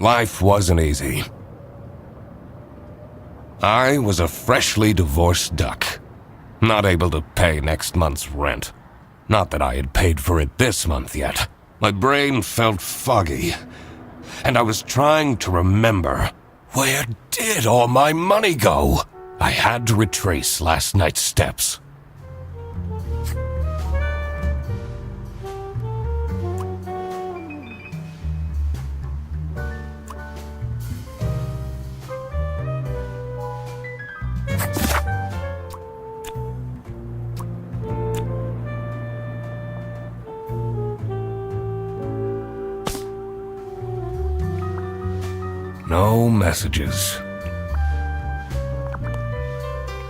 Life wasn't easy. I was a freshly divorced duck, not able to pay next month's rent. Not that I had paid for it this month yet. My brain felt foggy, and I was trying to remember, where did all my money go? I had to retrace last night's steps. No messages.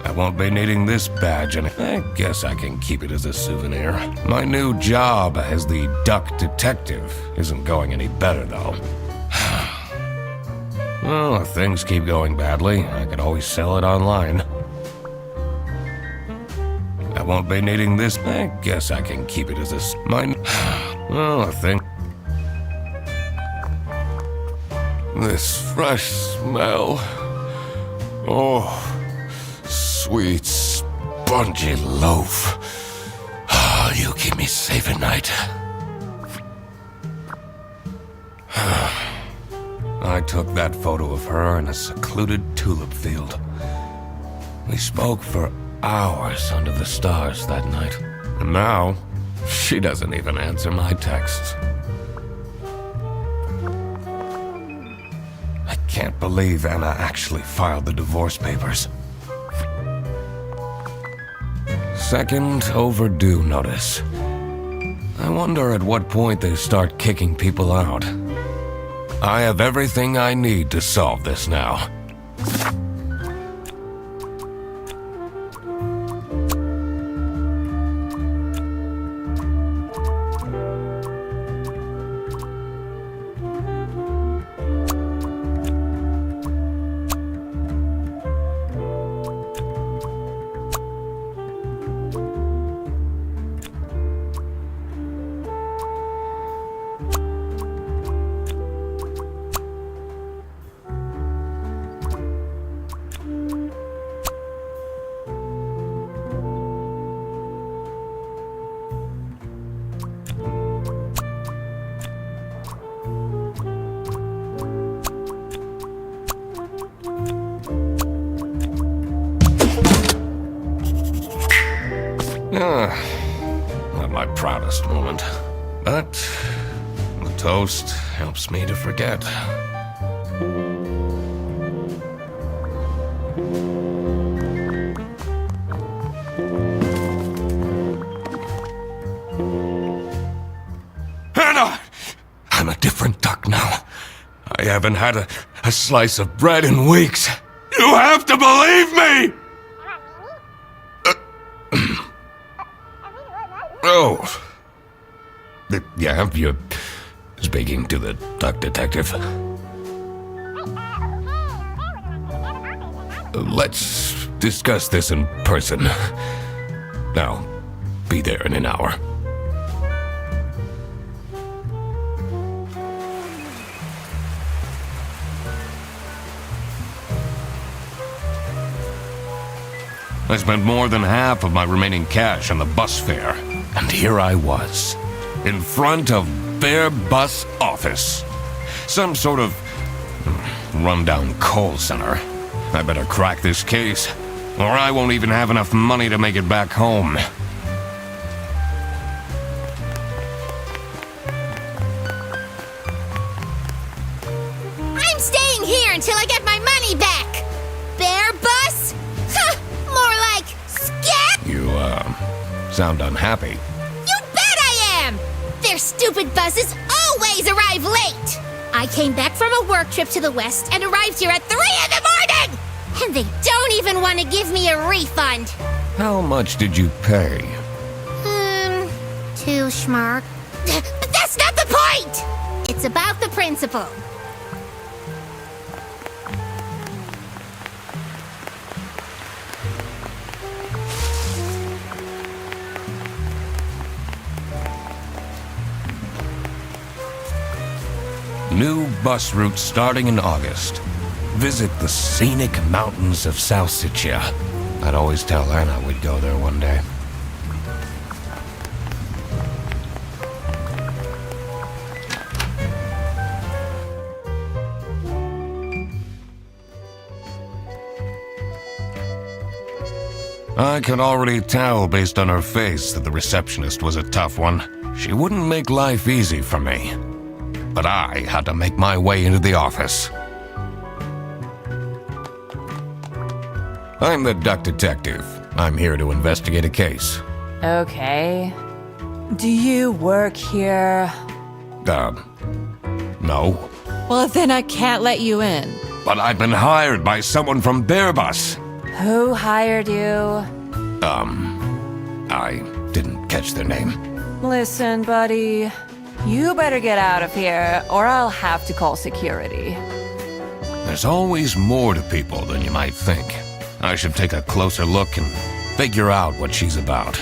I won't be needing this badge, and I guess I can keep it as a souvenir. My new job as the duck detective isn't going any better, though. Well, if things keep going badly, I could always sell it online. I won't be needing this. I guess I can keep it as a... Well, I think... This fresh smell. Oh, sweet, spongy loaf. Oh, you keep me safe at night. I took that photo of her in a secluded tulip field. We spoke for hours under the stars that night. And now, she doesn't even answer my texts. I can't believe Anna actually filed the divorce papers. Second overdue notice. I wonder at what point they start kicking people out. I have everything I need to solve this now. Not my proudest moment, but the toast helps me to forget. Anna! I'm a different duck now. I haven't had a slice of bread in weeks. You have to believe me! Oh. Yeah, you're speaking to the duck detective. Let's discuss this in person. I'll be there in an hour. I spent more than half of my remaining cash on the bus fare. And here I was, in front of their bus office. Some sort of rundown call center. I better crack this case, or I won't even have enough money to make it back home. I'm staying here until I get my money back! Bear bus? Huh, more like scat! You, sound unhappy. You bet I am! Their stupid buses always arrive late! I came back from a work trip to the west and arrived here at 3 in the morning! And they don't even want to give me a refund. How much did you pay? 2 schmark. But that's not the point! It's about the principle. New bus route starting in August. Visit the scenic mountains of Salsiccia. I'd always tell Anna we'd go there one day. I could already tell based on her face that the receptionist was a tough one. She wouldn't make life easy for me. But I had to make my way into the office. I'm the duck detective. I'm here to investigate a case. Okay. Do you work here? No. Well, then I can't let you in. But I've been hired by someone from their bus. Who hired you? I didn't catch their name. Listen, buddy. You better get out of here, or I'll have to call security. There's always more to people than you might think. I should take a closer look and figure out what she's about.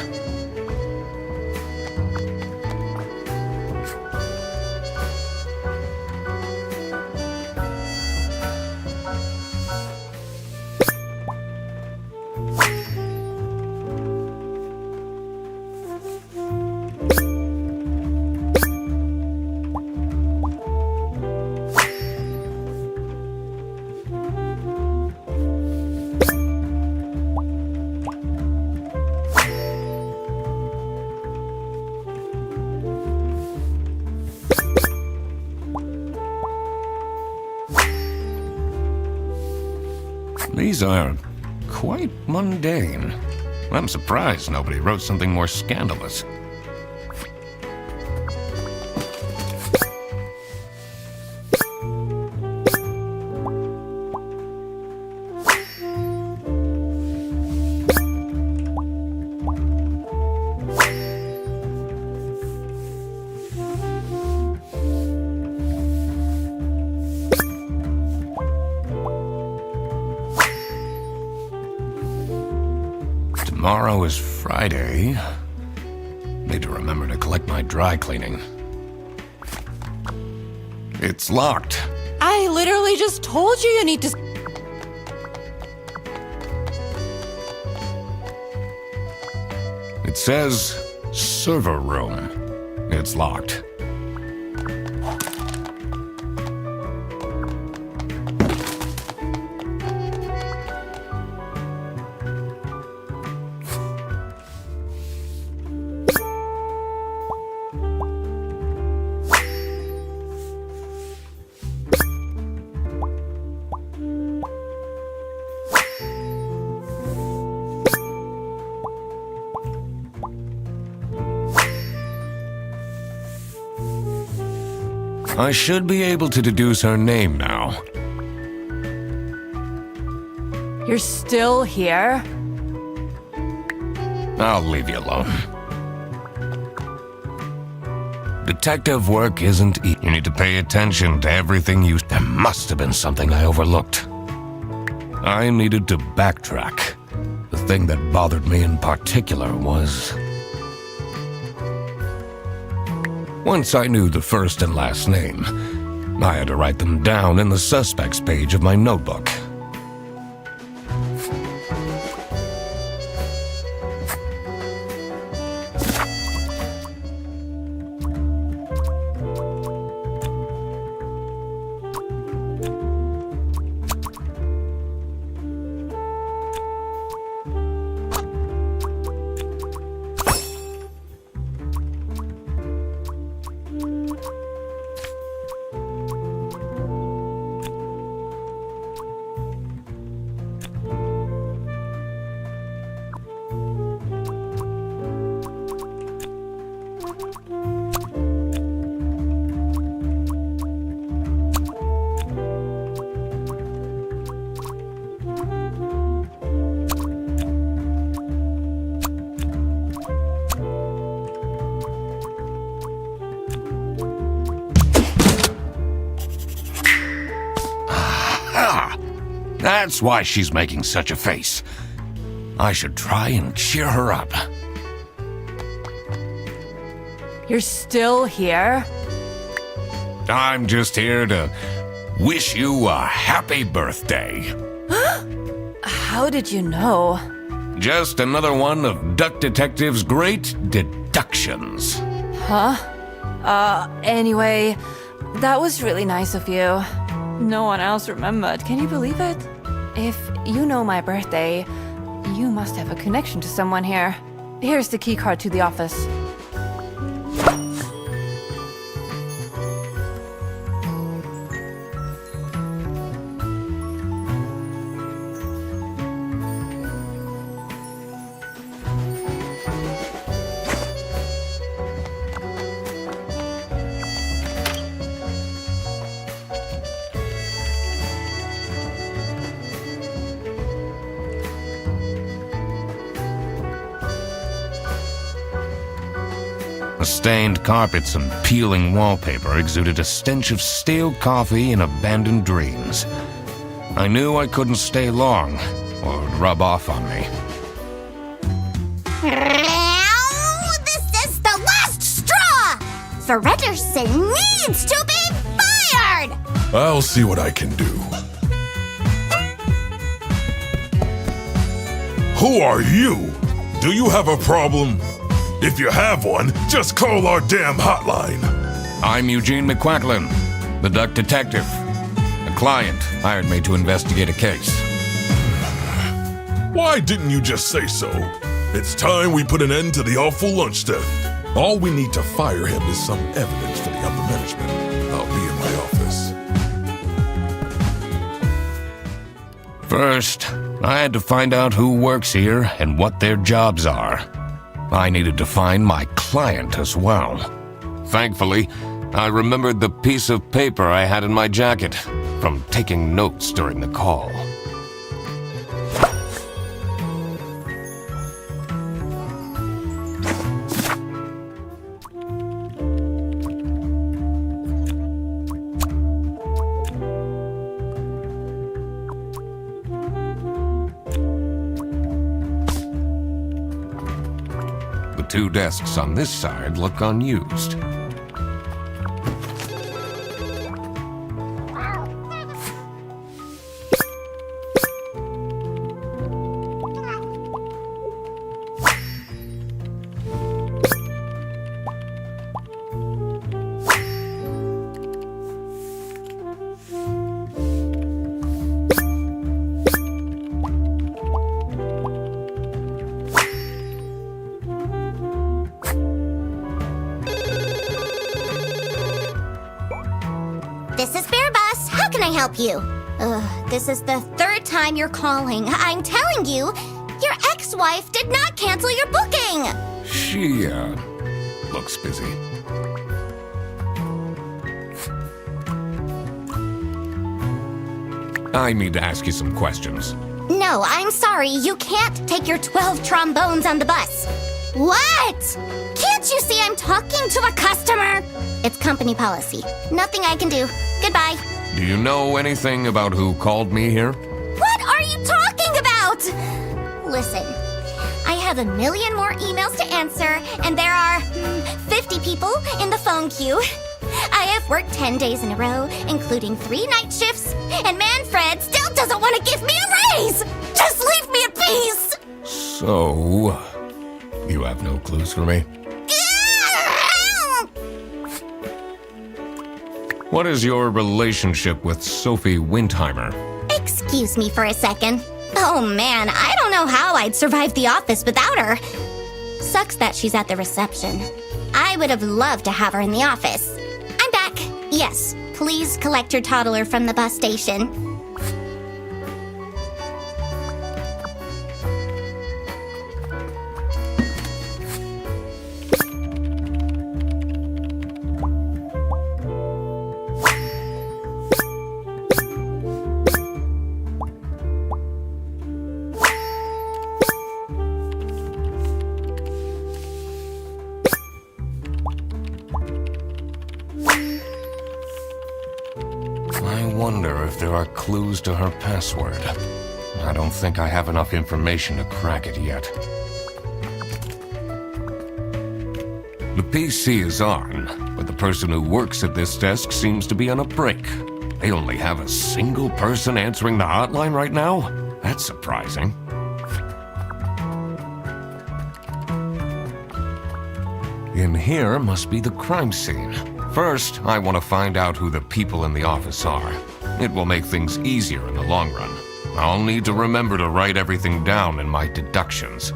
These are quite mundane. I'm surprised nobody wrote something more scandalous. Tomorrow is Friday. Need to remember to collect my dry cleaning. It's locked. I literally just told you need to... It says server room. It's locked. I should be able to deduce her name now. You're still here? I'll leave you alone. Detective work isn't easy. You need to pay attention to everything you... There must have been something I overlooked. I needed to backtrack. The thing that bothered me in particular was... Once I knew the first and last name, I had to write them down in the suspects page of my notebook. That's why she's making such a face. I should try and cheer her up. You're still here? I'm just here to wish you a happy birthday. How did you know? Just another one of Duck Detective's great deductions. Anyway, that was really nice of you. No one else remembered. Can you believe it? If you know my birthday, you must have a connection to someone here. Here's the key card to the office. The stained carpets and peeling wallpaper exuded a stench of stale coffee and abandoned dreams. I knew I couldn't stay long, or it would rub off on me. Now, this is the last straw! Fredderson needs to be fired! I'll see what I can do. Who are you? Do you have a problem? If you have one, just call our damn hotline. I'm Eugene McQuackin, the Duck Detective. A client hired me to investigate a case. Why didn't you just say so? It's time we put an end to the awful lunch death. All we need to fire him is some evidence for the upper management. I'll be in my office. First, I had to find out who works here and what their jobs are. I needed to find my client as well. Thankfully, I remembered the piece of paper I had in my jacket from taking notes during the call. The two desks on this side look unused. This is Bear Bus. How can I help you? This is the third time you're calling. I'm telling you, your ex-wife did not cancel your booking. She, looks busy. I need to ask you some questions. No, I'm sorry. You can't take your 12 trombones on the bus. What? Can't you see I'm talking to a customer? It's company policy. Nothing I can do. Goodbye. Do you know anything about who called me here? What are you talking about? Listen, I have a million more emails to answer, and there are 50 people in the phone queue. I have worked 10 days in a row, including 3 night shifts, and Manfred still doesn't want to give me a raise! Just leave me in peace! So, you have no clues for me? What is your relationship with Sophie Windheimer? Excuse me for a second. Oh man, I don't know how I'd survive the office without her. Sucks that she's at the reception. I would have loved to have her in the office. I'm back. Yes, please collect your toddler from the bus station. I wonder if there are clues to her password. I don't think I have enough information to crack it yet. The PC is on, but the person who works at this desk seems to be on a break. They only have a single person answering the hotline right now? That's surprising. In here must be the crime scene. First, I want to find out who the people in the office are. It will make things easier in the long run. I'll need to remember to write everything down in my deductions.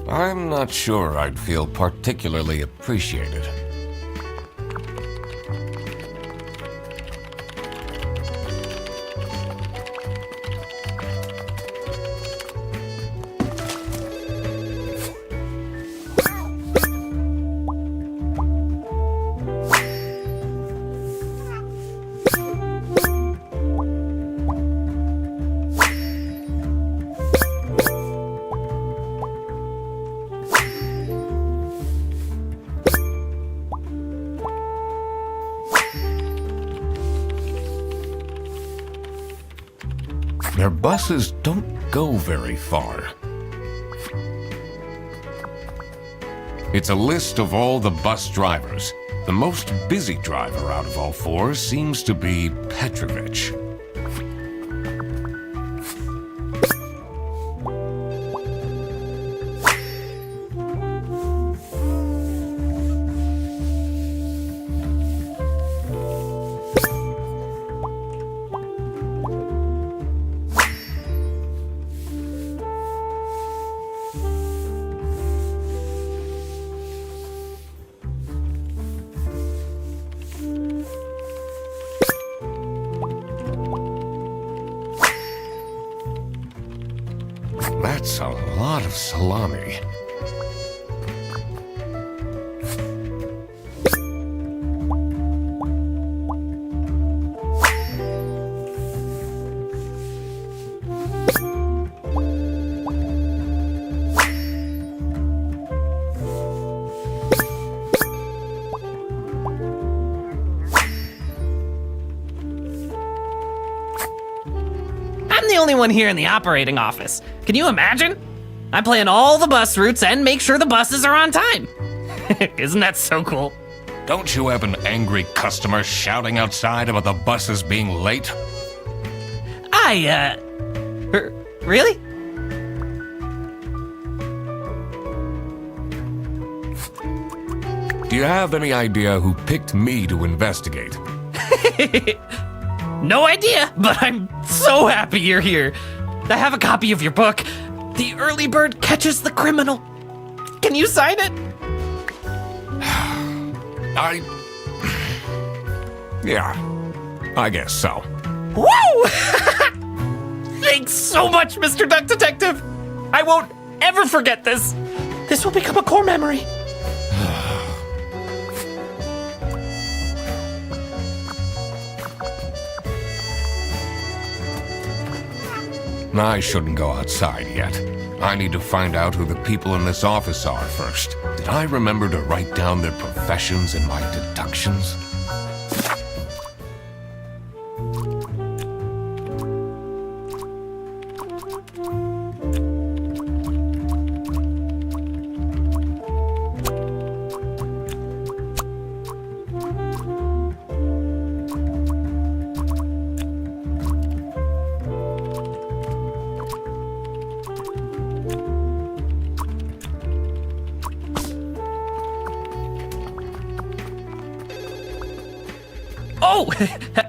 I'm not sure I'd feel particularly appreciated. Their buses don't go very far. It's a list of all the bus drivers. The most busy driver out of all four seems to be Petrovich. That's a lot of salami. I'm the only one here in the operating office. Can you imagine? I plan all the bus routes and make sure the buses are on time. Isn't that so cool? Don't you have an angry customer shouting outside about the buses being late? Really? Do you have any idea who picked me to investigate? No idea, but I'm so happy you're here. I have a copy of your book, The Early Bird Catches the Criminal. Can you sign it? Yeah, I guess so. Woo! Thanks so much, Mr. Duck Detective. I won't ever forget this. This will become a core memory. I shouldn't go outside yet. I need to find out who the people in this office are first. Did I remember to write down their professions in my deductions? Oh,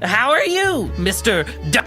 how are you, Mr. Duck?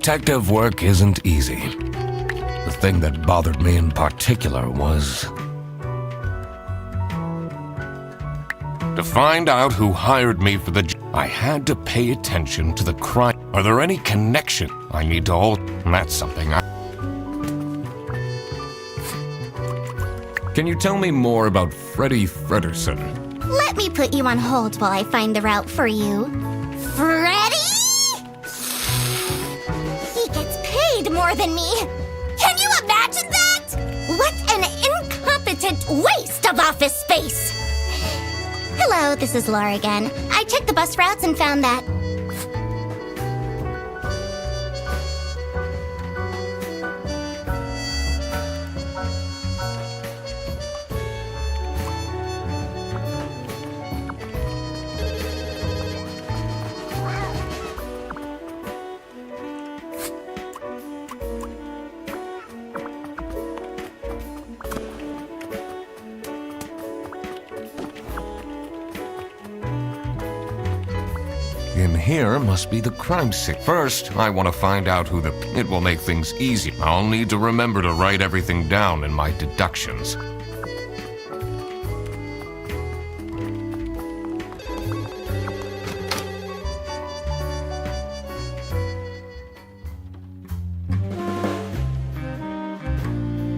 Detective work isn't easy. The thing that bothered me in particular was to find out who hired me for the job. I had to pay attention to the crime. Are there any connection I need to hold? That's something I... Can you tell me more about Freddie Frederson? Let me put you on hold while I find the route for you. Freddy? He gets paid more than me. Can you imagine that? What an incompetent waste of office space. Hello, this is Laura again. I checked the bus routes and found that... In here must be the crime scene. First, I want to find out who the... It will make things easy. I'll need to remember to write everything down in my deductions.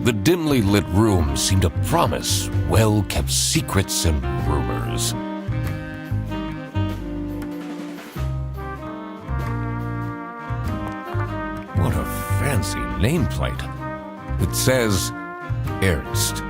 The dimly lit room seemed to promise well-kept secrets and rumors. What a fancy nameplate. It says Ernst.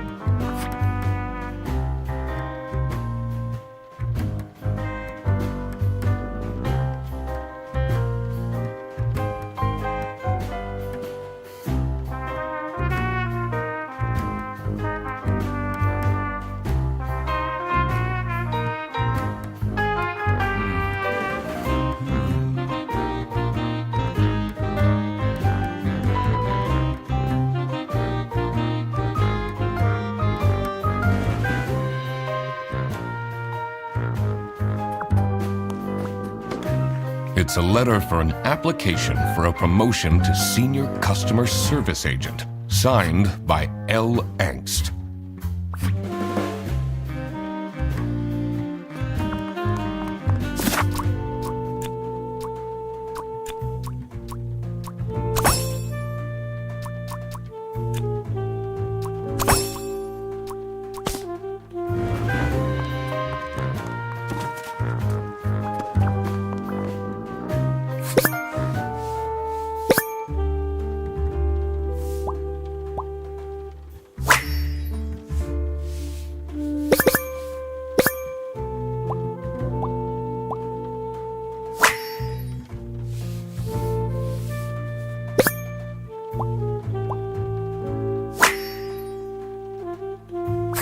It's a letter for an application for a promotion to Senior Customer Service Agent, signed by L. Angst.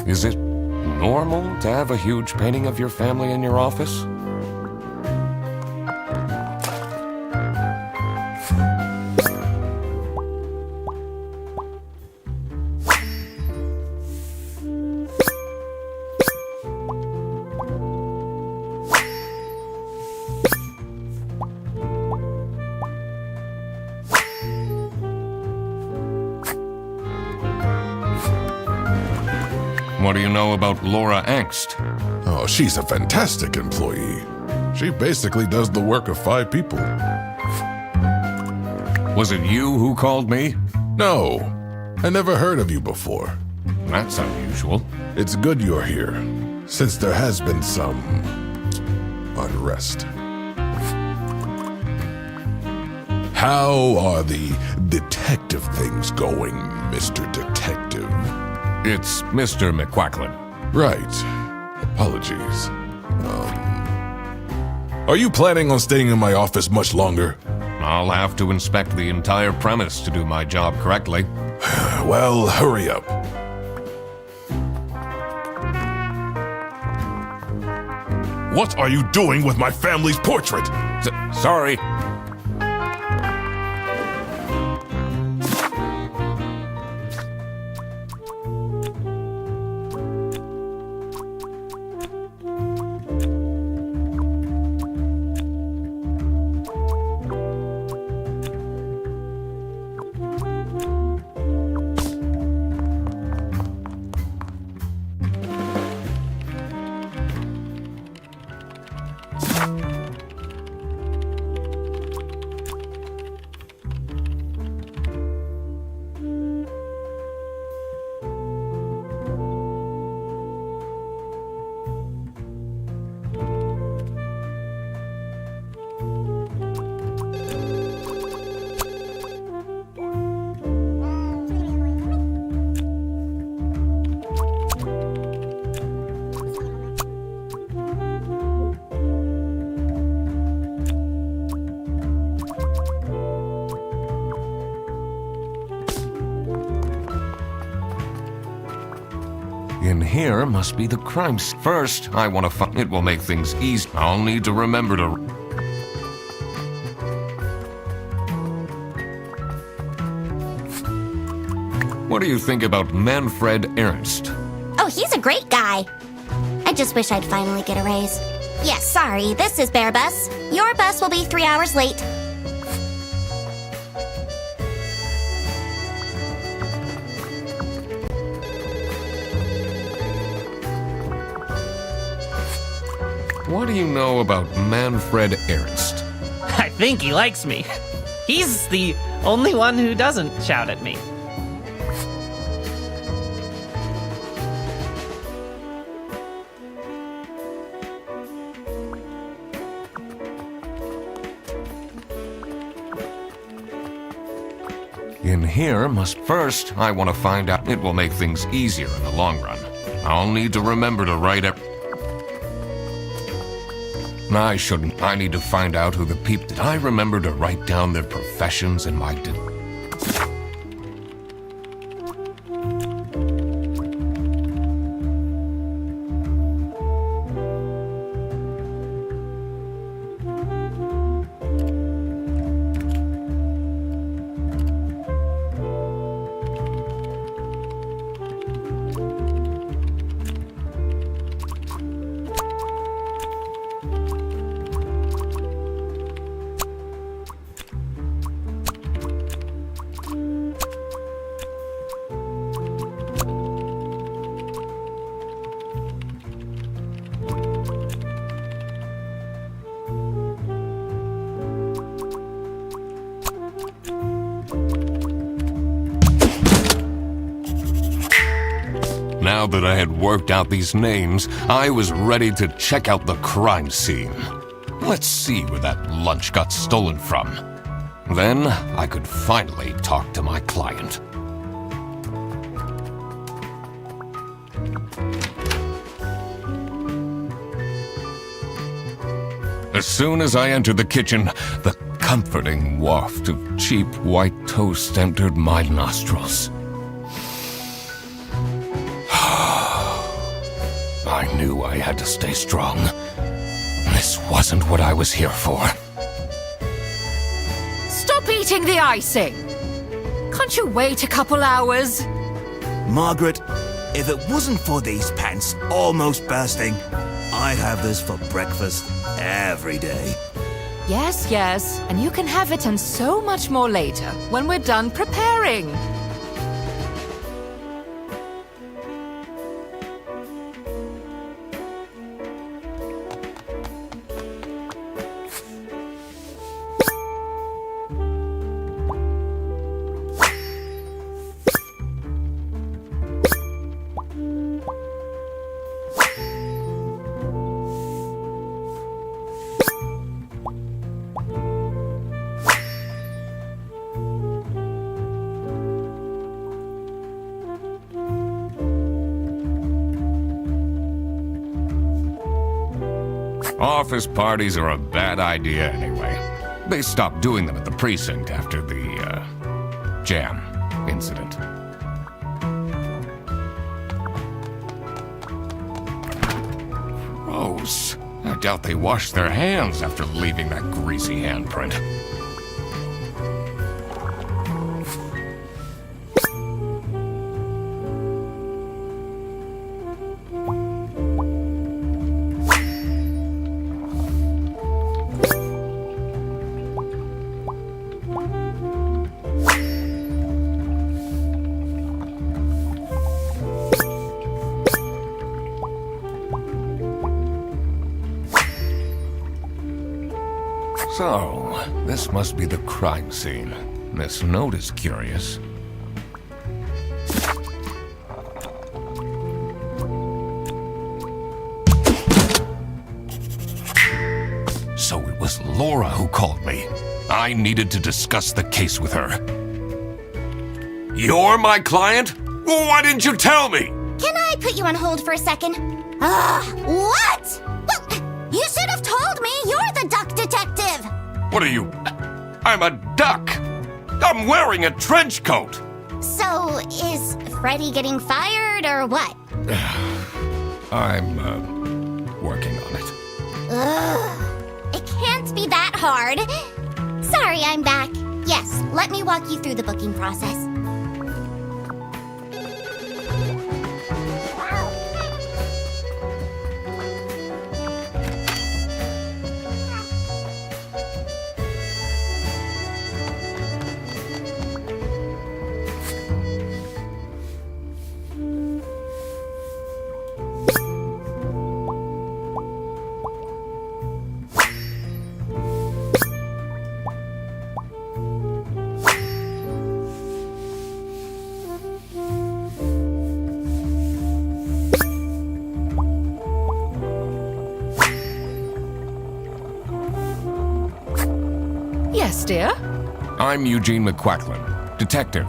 Is it normal to have a huge painting of your family in your office? What do you know about Laura Angst? Oh, she's a fantastic employee. She basically does the work of 5 people. Was it you who called me? No, I never heard of you before. That's unusual. It's good you're here, since there has been some unrest. How are the detective things going, Mr. Detective? It's Mr. McQuacklin. Right. Apologies. Are you planning on staying in my office much longer? I'll have to inspect the entire premise to do my job correctly. Well, hurry up. What are you doing with my family's portrait? Sorry. In here must be the crime scene. First, I want to find... It will make things easy. I'll need to remember to... What do you think about Manfred Ernst? Oh, he's a great guy. I just wish I'd finally get a raise. Yes, sorry, this is Bear Bus. Your bus will be 3 hours late. What do you know about Manfred Ernst? I think he likes me. He's the only one who doesn't shout at me. In here must... First, I want to find out... It will make things easier in the long run. I'll need to remember to write it. I shouldn't. I need to find out who the people... Did I remember to write down their professions in my... Now that I had worked out these names, I was ready to check out the crime scene. Let's see where that lunch got stolen from. Then I could finally talk to my client. As soon as I entered the kitchen, the comforting waft of cheap white toast entered my nostrils. I knew I had to stay strong. This wasn't what I was here for. Stop eating the icing! Can't you wait a couple hours? Margaret, if it wasn't for these pants almost bursting, I'd have this for breakfast every day. Yes, yes, and you can have it and so much more later, when we're done preparing. Office parties are a bad idea anyway. They stopped doing them at the precinct after the, jam incident. Gross. I doubt they washed their hands after leaving that greasy handprint. So, this must be the crime scene. This note is curious. So it was Laura who called me. I needed to discuss the case with her. You're my client? Why didn't you tell me? Can I put you on hold for a second? What? Well, you should have told me. You're the duck detective. What are you? I'm a duck. I'm wearing a trench coat. So, is Freddy getting fired or what? I'm, working on it. Ugh. It can't be that hard. Sorry, I'm back. Yes, let me walk you through the booking process. Yes, dear? I'm Eugene McQuacklin, detective,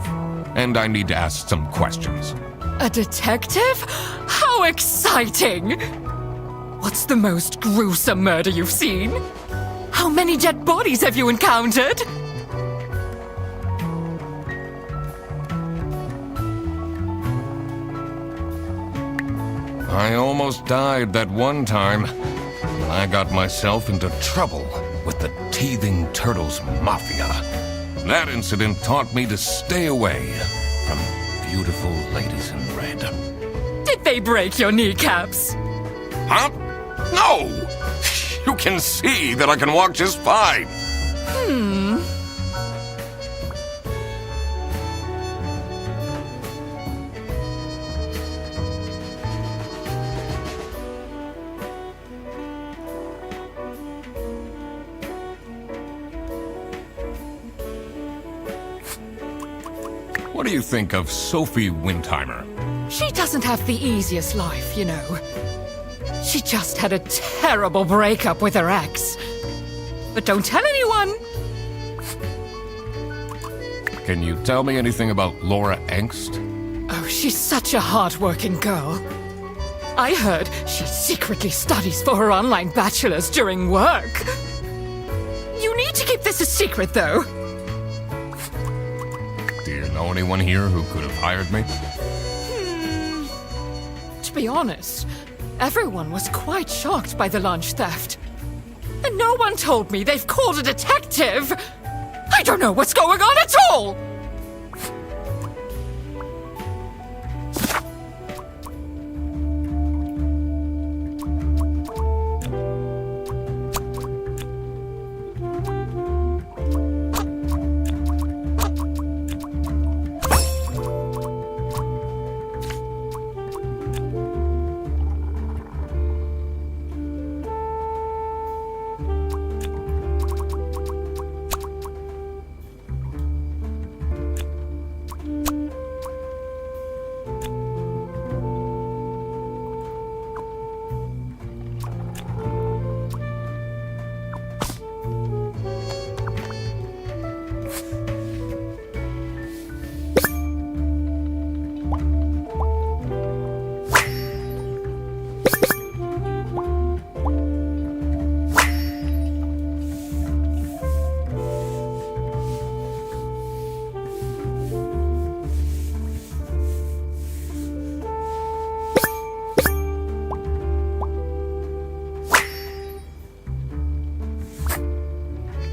and I need to ask some questions. A detective? How exciting! What's the most gruesome murder you've seen? How many dead bodies have you encountered? I almost died that one time when I got myself into trouble with the Teething Turtles Mafia. That incident taught me to stay away from beautiful ladies in red. Did they break your kneecaps? Huh? No! You can see that I can walk just fine. What do you think of Sophie Windheimer? She doesn't have the easiest life, you know. She just had a terrible breakup with her ex. But don't tell anyone. Can you tell me anything about Laura Angst? Oh, she's such a hard-working girl. I heard she secretly studies for her online bachelor's during work. You need to keep this a secret, though. Do you know anyone here who could have hired me? To be honest, everyone was quite shocked by the lunch theft. And no one told me they've called a detective! I don't know what's going on at all!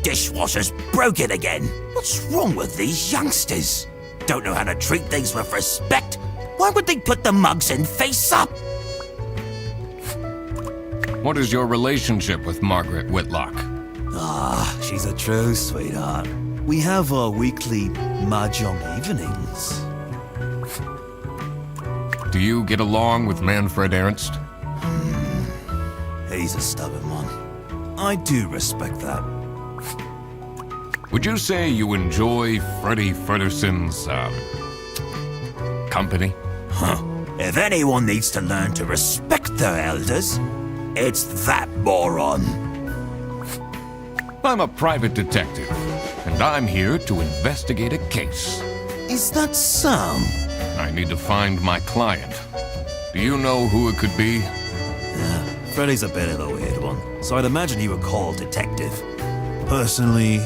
Dishwasher's broken again. What's wrong with these youngsters? Don't know how to treat things with respect? Why would they put the mugs in face up? What is your relationship with Margaret Whitlock? She's a true sweetheart. We have our weekly mahjong evenings. Do you get along with Manfred Ernst? He's a stubborn one. I do respect that. Would you say you enjoy Freddie Ferguson's, company? If anyone needs to learn to respect their elders, it's that moron. I'm a private detective, and I'm here to investigate a case. Is that so? I need to find my client. Do you know who it could be? Freddy's a bit of a weird one, so I'd imagine he would call detective. Personally,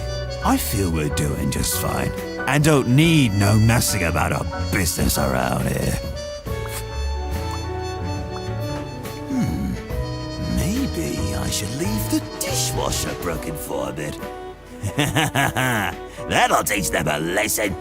I feel we're doing just fine, and don't need no messing about our business around here. should leave the dishwasher broken for a bit. That'll teach them a lesson.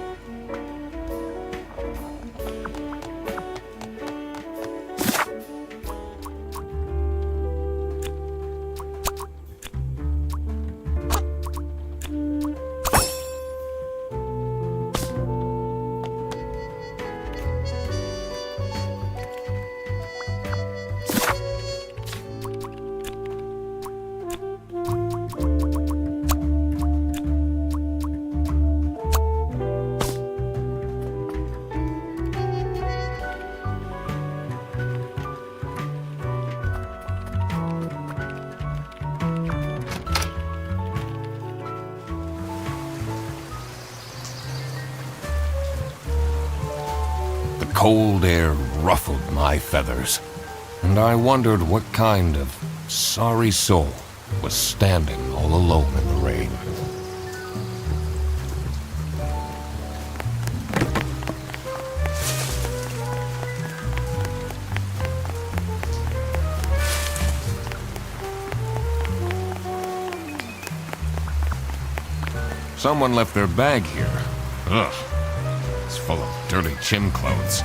The cold air ruffled my feathers, and I wondered what kind of sorry soul was standing all alone in the rain. Someone left their bag here. Ugh. It's full of dirty gym clothes.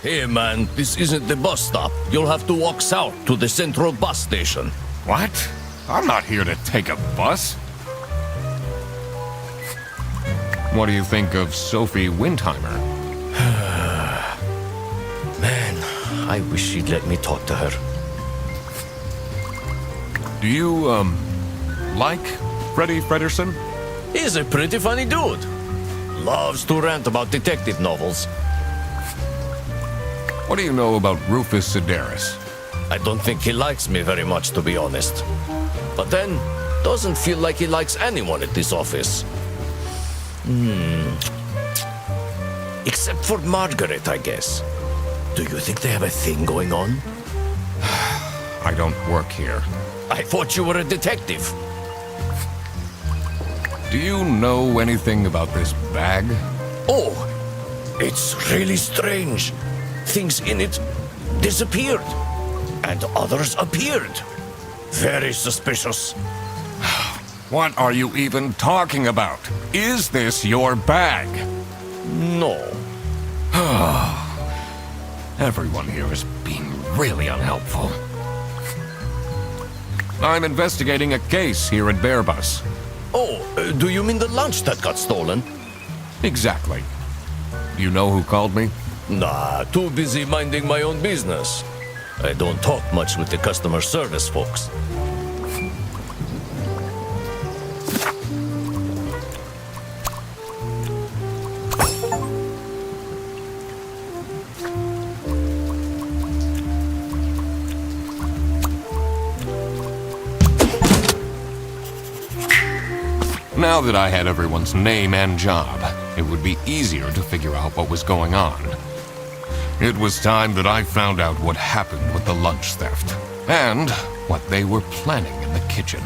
Hey man, this isn't the bus stop. You'll have to walk south to the central bus station. What? I'm not here to take a bus. What do you think of Sophie Windheimer? Man, I wish she'd let me talk to her. Do you, like Freddie Fredersen? He's a pretty funny dude. Loves to rant about detective novels. What do you know about Rufus Sedaris? I don't think he likes me very much, to be honest. But then, doesn't feel like he likes anyone at this office. Except for Margaret, I guess. Do you think they have a thing going on? I don't work here. I thought you were a detective. Do you know anything about this bag? Oh, it's really strange. Things in it disappeared, and others appeared. Very suspicious. What are you even talking about? Is this your bag? No. Everyone here is being really unhelpful. I'm investigating a case here at Bearbus. Oh, do you mean the lunch that got stolen? Exactly. You know who called me? Nah, too busy minding my own business. I don't talk much with the customer service folks. Now that I had everyone's name and job, it would be easier to figure out what was going on. It was time that I found out what happened with the lunch theft, and what they were planning in the kitchen.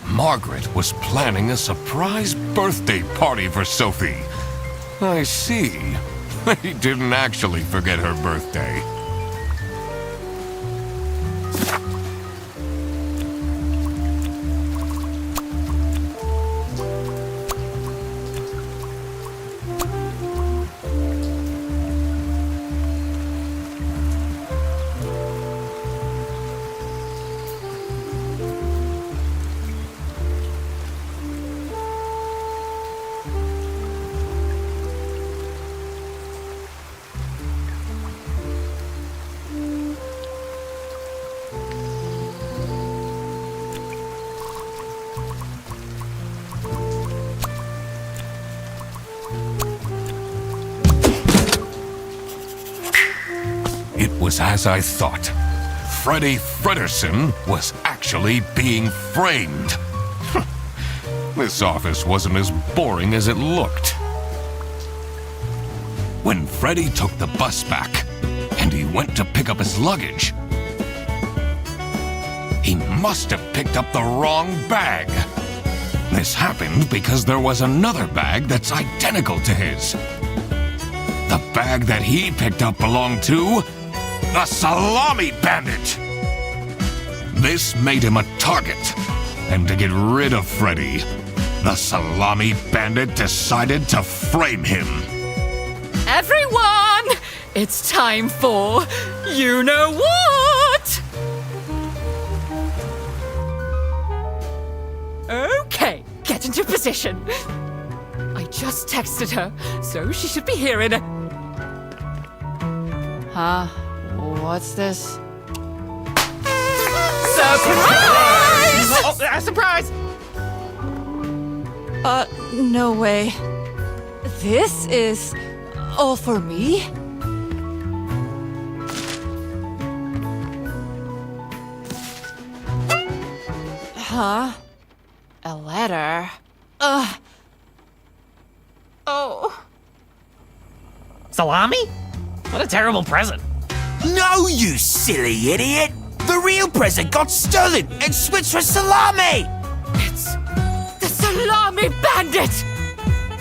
Margaret was planning a surprise birthday party for Sophie. I see. He didn't actually forget her birthday. It was as I thought. Freddy Fredersen was actually being framed. This office wasn't as boring as it looked. When Freddy took the bus back, and he went to pick up his luggage, he must have picked up the wrong bag. This happened because there was another bag that's identical to his. The bag that he picked up belonged to the Salami Bandit! This made him a target, and to get rid of Freddy, the Salami Bandit decided to frame him. Everyone! It's time for you know what! Okay, get into position. I just texted her, so she should be here in a... Huh? What's this? Surprise! Oh, surprise! No way. This is all for me? Huh? A letter? Oh. Salami? What a terrible present. No, you silly idiot! The real present got stolen and switched for salami! It's the Salami Bandit!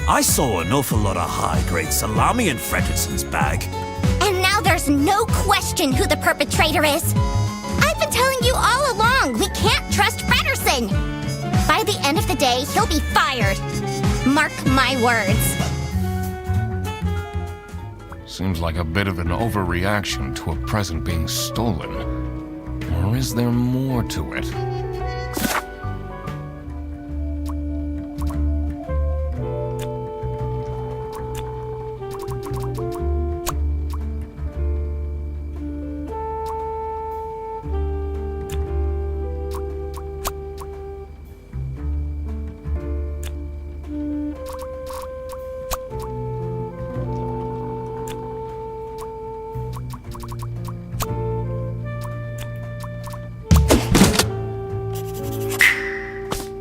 I saw an awful lot of high-grade salami in Fredersen's bag. And now there's no question who the perpetrator is. I've been telling you all along, we can't trust Fredersen. By the end of the day, he'll be fired. Mark my words. Seems like a bit of an overreaction to a present being stolen. Or is there more to it?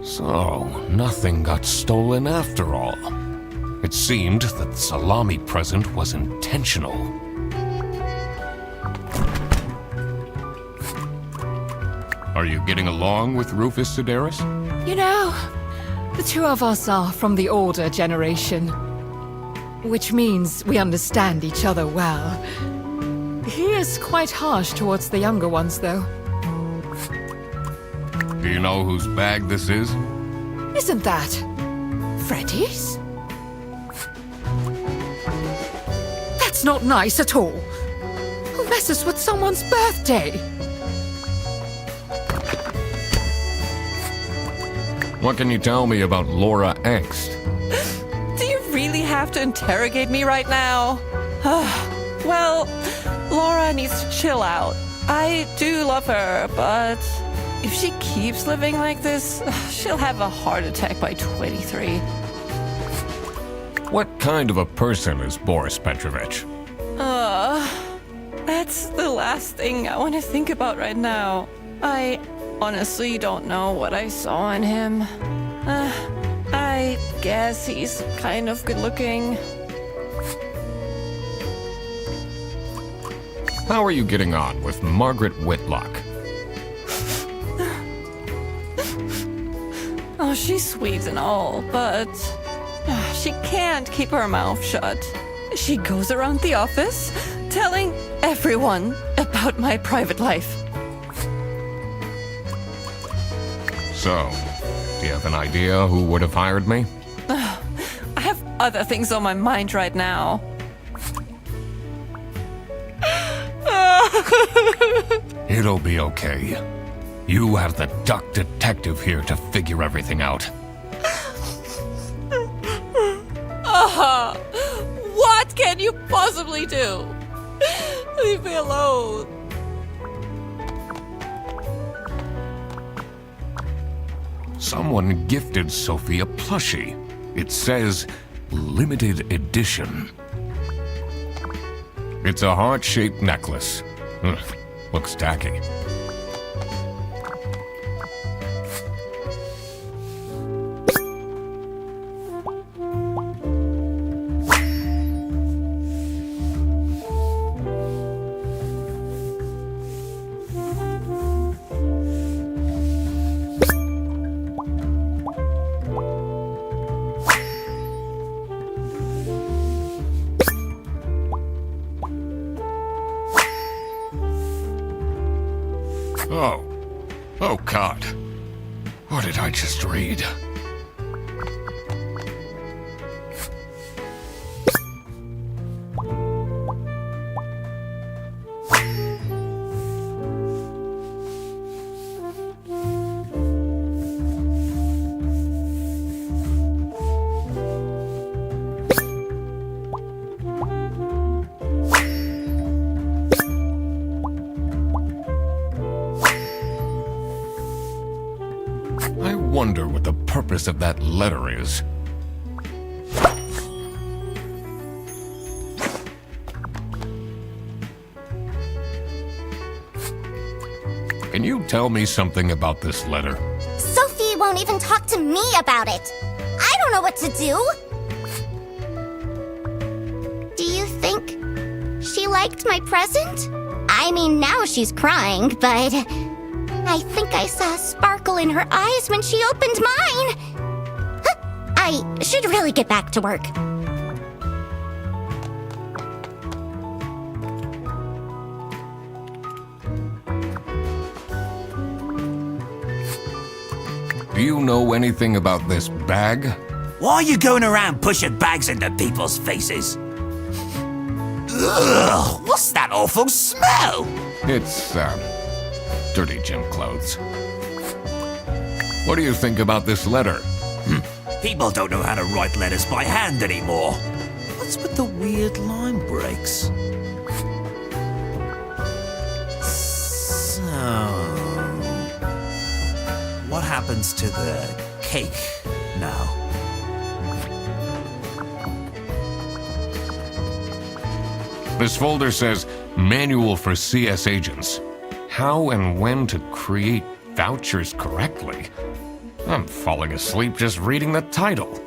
So, nothing got stolen after all. It seemed that the salami present was intentional. Are you getting along with Rufus Sedaris? You know, the two of us are from the older generation, which means we understand each other well. He is quite harsh towards the younger ones, though. Do you know whose bag this is? Isn't that Freddy's? That's not nice at all. Who messes with someone's birthday? What can you tell me about Laura Angst? Do you really have to interrogate me right now? Well, Laura needs to chill out. I do love her, but if she keeps living like this, she'll have a heart attack by 23. What kind of a person is Boris Petrovich? That's the last thing I want to think about right now. I honestly don't know what I saw in him. I guess he's kind of good looking. How are you getting on with Margaret Whitlock? Oh, she's sweet and all, but she can't keep her mouth shut. She goes around the office telling everyone about my private life. So, do you have an idea who would have hired me? I have other things on my mind right now. It'll be okay. You have the duck detective here to figure everything out. What can you possibly do? Leave me alone. Someone gifted Sophie a plushie. It says limited edition. It's a heart-shaped necklace. Looks tacky. Oh God. What did I just read? I wonder what the purpose of that letter is. Can you tell me something about this letter? Sophie won't even talk to me about it. I don't know what to do. Do you think she liked my present? I mean, now she's crying, but I think I saw a sparkle in her eyes when she opened mine. I should really get back to work. Do you know anything about this bag? Why are you going around pushing bags into people's faces? Ugh, what's that awful smell? It's, dirty gym clothes. What do you think about this letter? People don't know how to write letters by hand anymore. What's with the weird line breaks? So, what happens to the cake now? This folder says Manual for CS Agents. How and when to create vouchers correctly. I'm falling asleep just reading the title.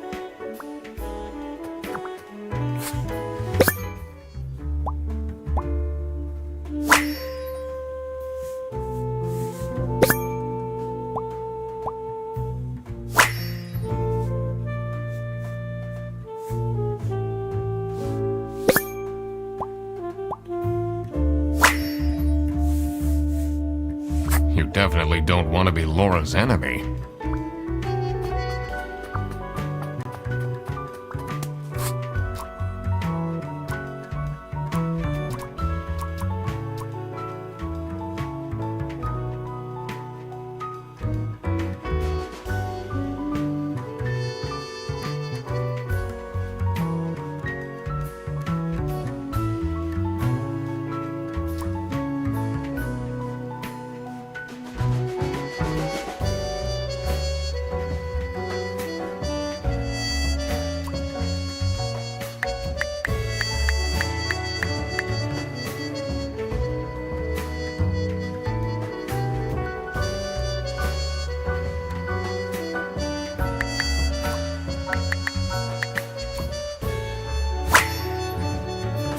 You definitely don't want to be Laura's enemy.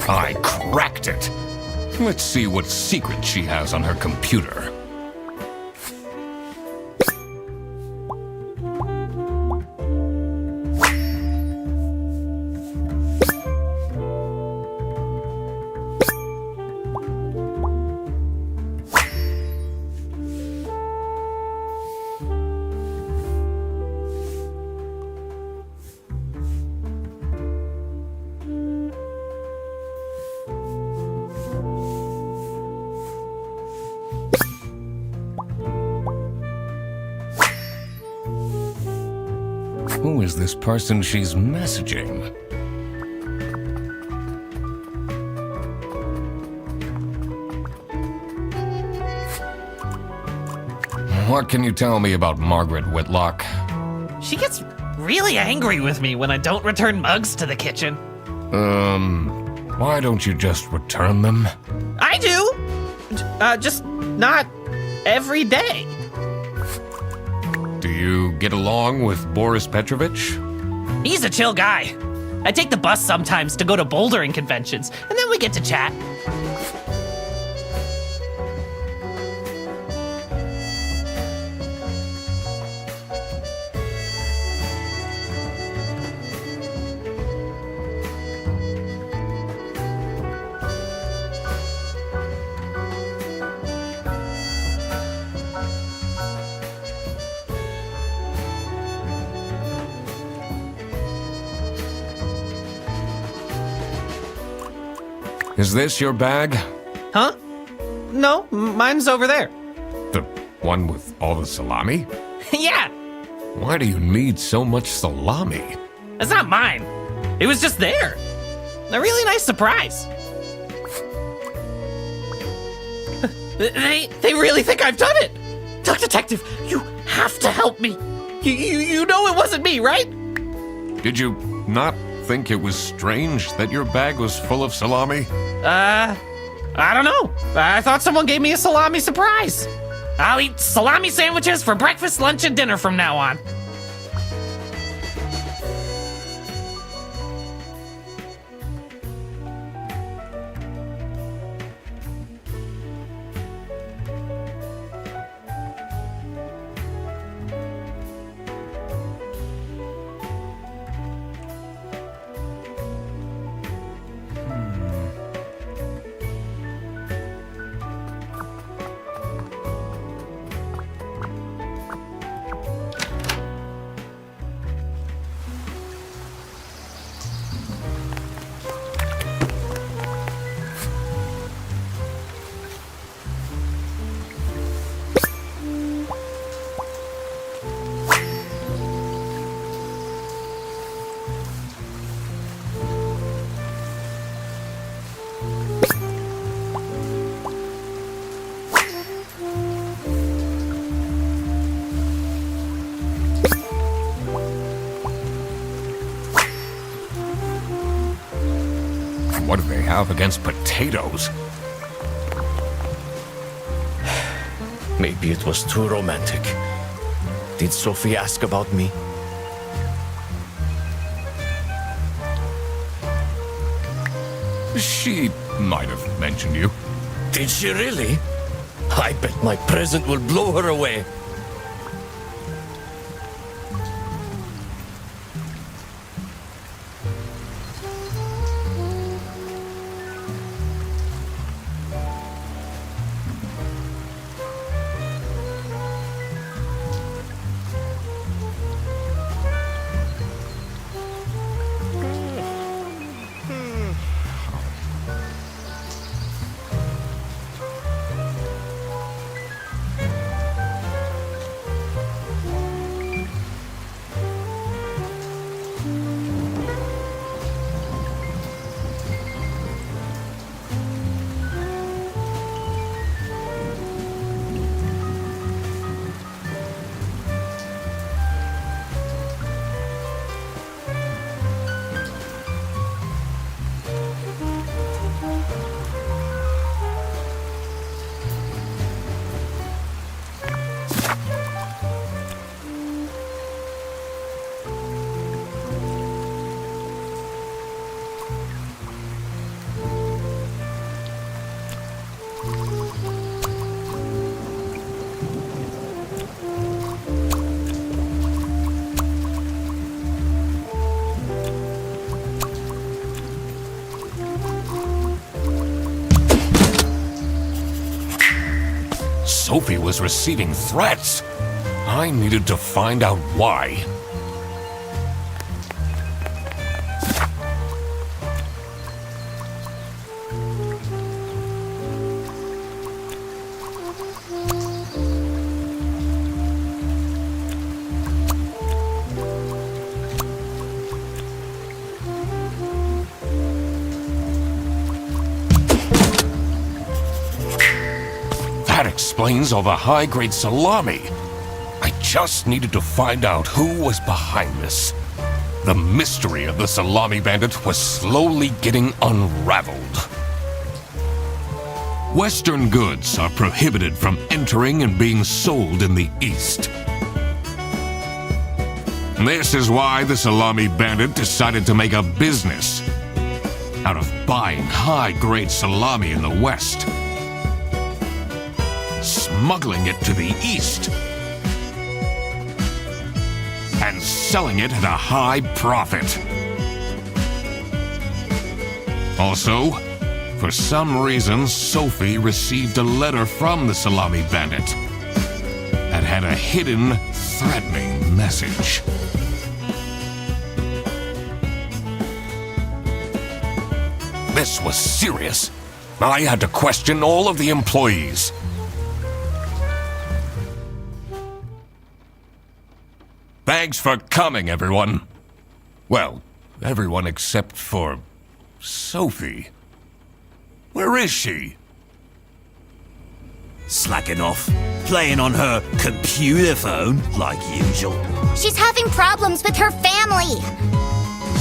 I cracked it. Let's see what secret she has on her computer. Who is this person she's messaging? What can you tell me about Margaret Whitlock? She gets really angry with me when I don't return mugs to the kitchen. Why don't you just return them? I do! Just not every day. Do you get along with Boris Petrovich? He's a chill guy. I take the bus sometimes to go to bouldering conventions, and then we get to chat. Is this your bag? Huh? No, mine's over there. The one with all the salami? Yeah, Why do you need so much salami? it's not mine. It was just there. A really nice surprise. They really think I've done it. Duck Detective, you have to help me. You know it wasn't me, right? Did you not think it was strange that your bag was full of salami? I don't know. I thought someone gave me a salami surprise. I'll eat salami sandwiches for breakfast, lunch, and dinner from now on. What do they have against potatoes? Maybe it was too romantic. Did Sophie ask about me? She might have mentioned you. Did she really? I bet my present will blow her away. Sophie was receiving threats. I needed to find out why. explains all the high-grade salami. I just needed to find out who was behind this. The mystery of the salami bandit was slowly getting unraveled. Western goods are prohibited from entering and being sold in the East. This is why the salami bandit decided to make a business out of buying high-grade salami in the West, smuggling it to the East, and selling it at a high profit. Also, for some reason, Sophie received a letter from the salami bandit that had a hidden, threatening message. This was serious. I had to question all of the employees. Thanks for coming, everyone. Well, everyone except for Sophie. Where is she? Slacking off, playing on her computer phone, like usual. She's having problems with her family.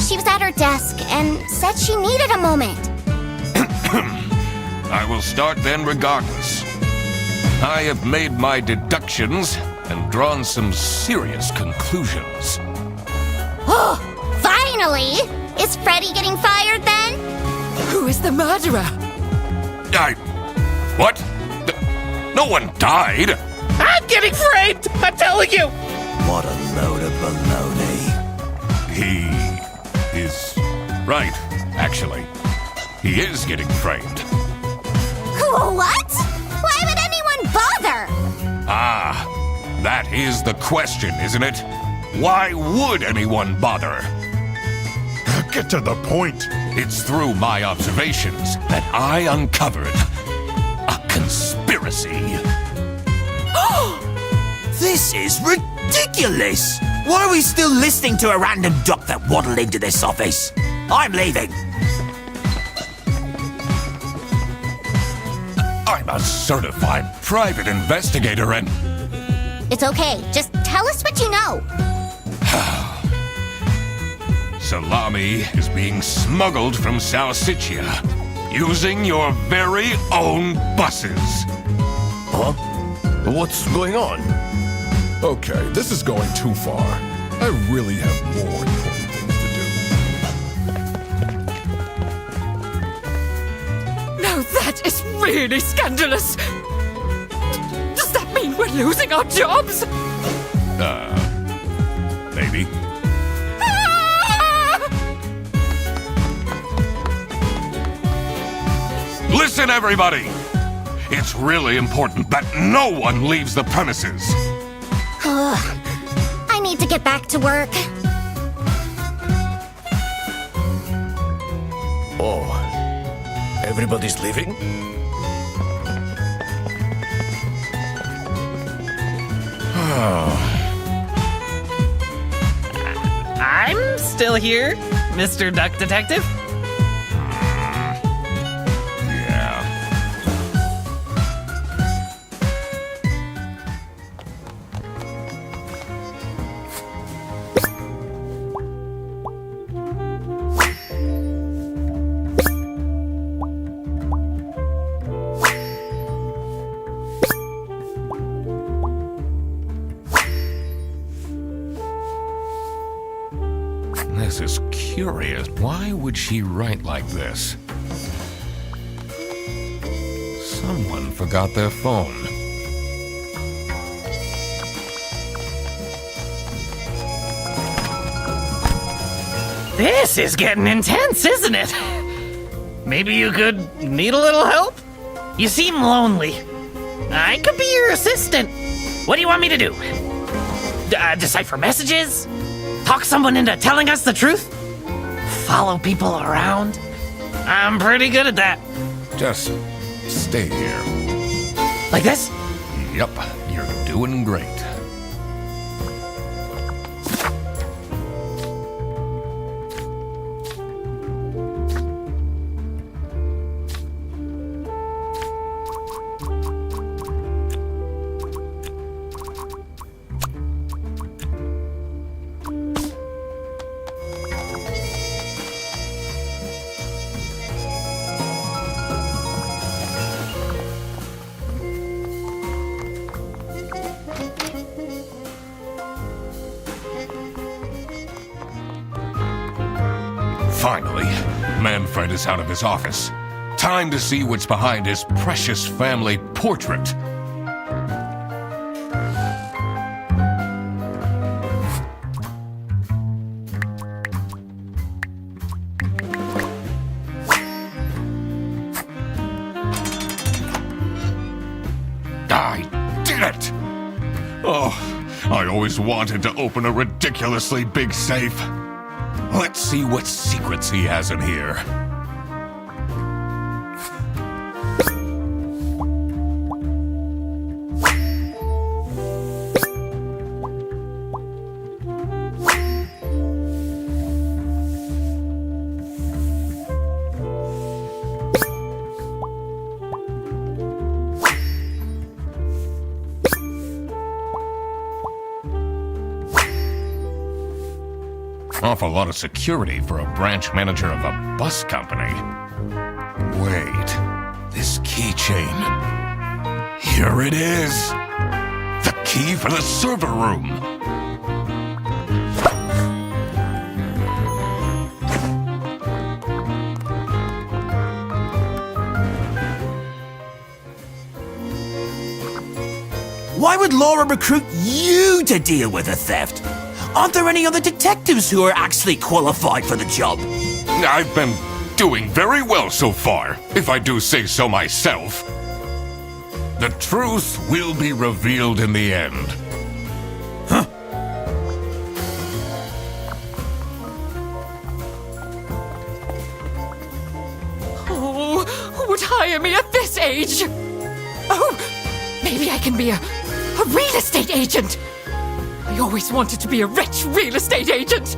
She was at her desk and said she needed a moment. I will start then regardless. I have made my deductions and drawn some serious conclusions. Oh, finally! Is Freddy getting fired then? Who is the murderer? What? No one died! I'm getting framed! I'm telling you! What a load of baloney. He is right, actually. He is getting framed. What? Why would anyone bother? Ah, that is the question, isn't it? Why would anyone bother? Get to the point. It's through my observations that I uncovered a conspiracy. This is ridiculous! Why are we still listening to a random doc that waddled into this office? I'm leaving. I'm a certified private investigator and... It's okay. Just tell us what you know. Salami is being smuggled from Salsiccia using your very own buses. Huh? What's going on? Okay, this is going too far. I really have more important things to do. Now that is really scandalous. Does that mean we're losing our jobs? Maybe. Listen, everybody! It's really important that no one leaves the premises. I need to get back to work. Oh, everybody's leaving? I'm still here, Mr. Duck Detective. Yeah. This is curious. Why would she write like this? Someone forgot their phone. This is getting intense, isn't it? Maybe you could need a little help? You seem lonely. I could be your assistant. What do you want me to do? Decipher messages? Talk someone into telling us the truth? Follow people around? I'm pretty good at that. Just stay here. Like this? Yup, you're doing great. Finally, Manfred is out of his office. Time to see what's behind his precious family portrait. I did it! Oh, I always wanted to open a ridiculously big safe. Let's see what secrets he has in here. Awful lot of security for a branch manager of a bus company. Wait, this keychain. Here it is! The key for the server room! Why would Laura recruit you to deal with the theft? Aren't there any other detectives who are actually qualified for the job? I've been doing very well so far, if I do say so myself. The truth will be revealed in the end. Oh, would hire me at this age? Oh, maybe I can be a real estate agent. I always wanted to be a rich real estate agent.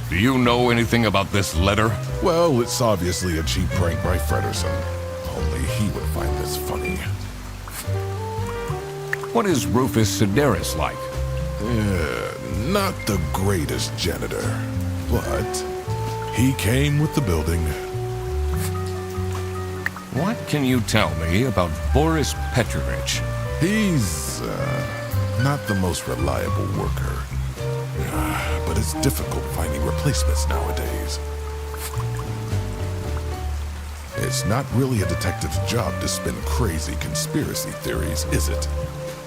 Do you know anything about this letter? Well, it's obviously a cheap prank by Frederson. Only he would find this funny. What is Rufus Sedaris like? Not the greatest janitor, but he came with the building. What can you tell me about Boris Petrovich? He's not the most reliable worker. But it's difficult finding replacements nowadays. It's not really a detective's job to spin crazy conspiracy theories, is it?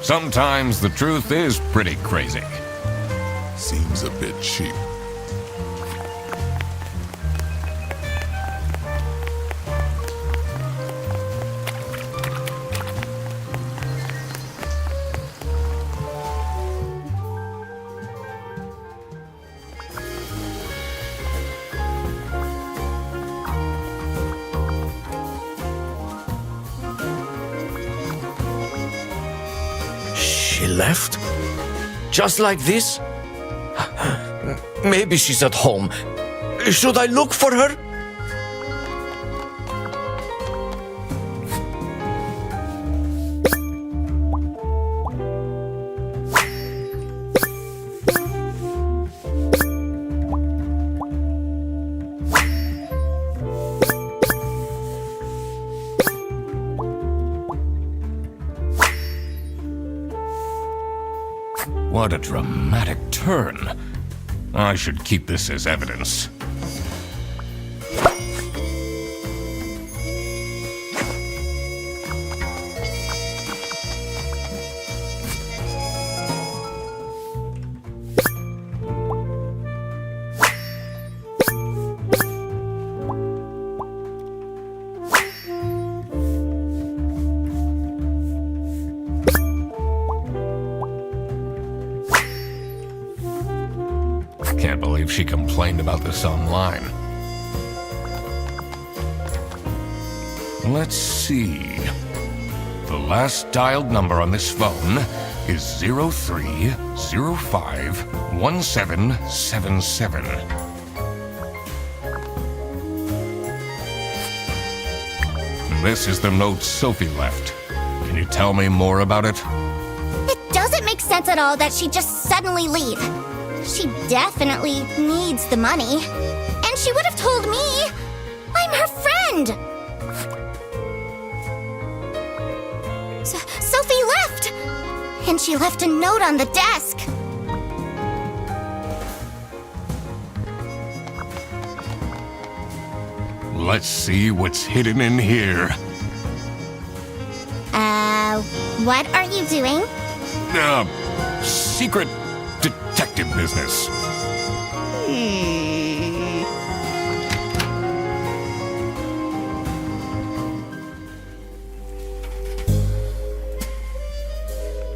Sometimes the truth is pretty crazy. Seems a bit cheap. She left? Just like this? Maybe she's at home. Should I look for her? What a dramatic turn. I should keep this as evidence. Can't believe she complained about this online. Let's see. The last dialed number on this phone is 03051777. This is the note Sophie left. Can you tell me more about it? It doesn't make sense at all that she'd just suddenly leave. She definitely needs the money. And she would have told me. I'm her friend. Sophie left. And she left a note on the desk. Let's see what's hidden in here. What are you doing? Secret detective business.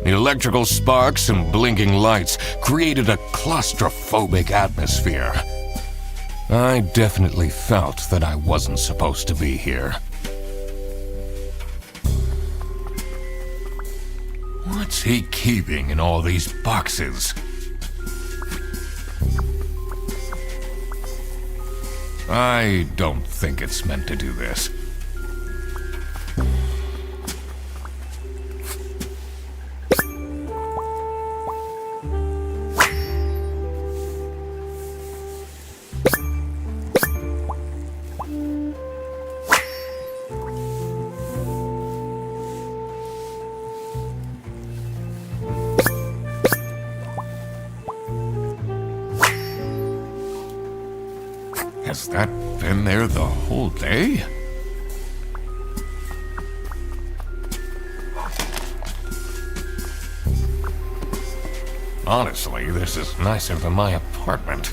The electrical sparks and blinking lights created a claustrophobic atmosphere. I definitely felt that I wasn't supposed to be here. What's he keeping in all these boxes? I don't think it's meant to do this. Has that been there the whole day? Honestly, this is nicer than my apartment.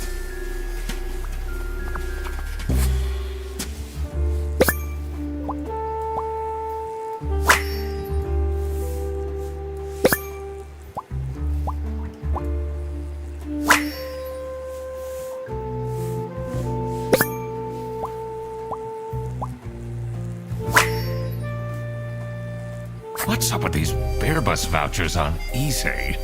What's up with these Bearbus vouchers on easy?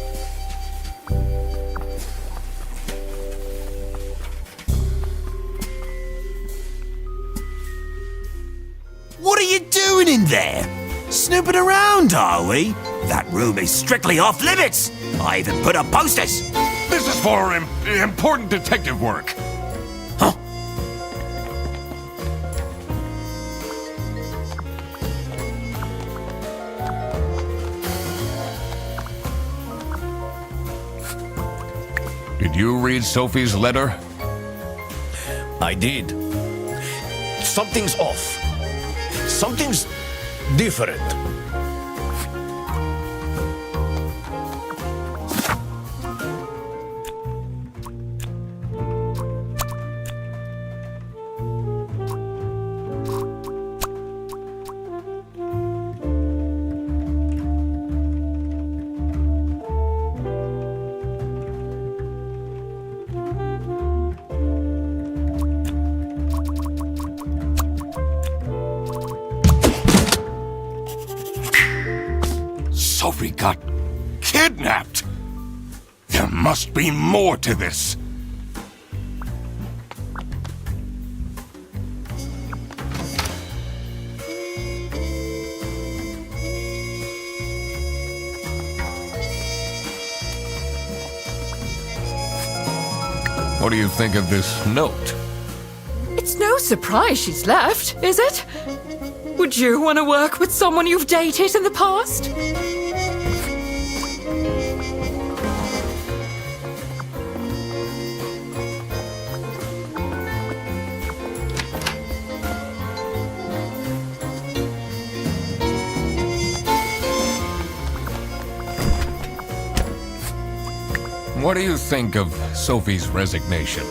What are you doing in there? Snooping around, are we? That room is strictly off limits. I even put up posters. This is for important detective work. Huh? Did you read Sophie's letter? I did. Something's off. Something's different. Sophie got kidnapped. There must be more to this. What do you think of this note? It's no surprise she's left, is it? Would you want to work with someone you've dated in the past? What do you think of Sophie's resignation?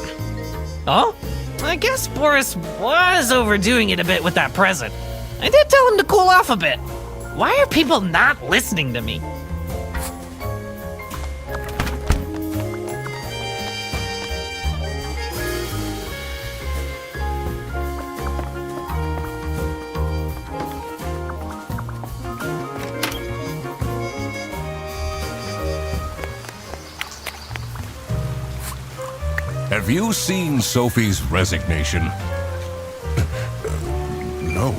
Oh? I guess Boris was overdoing it a bit with that present. I did tell him to cool off a bit. Why are people not listening to me? Have you seen Sophie's resignation? No.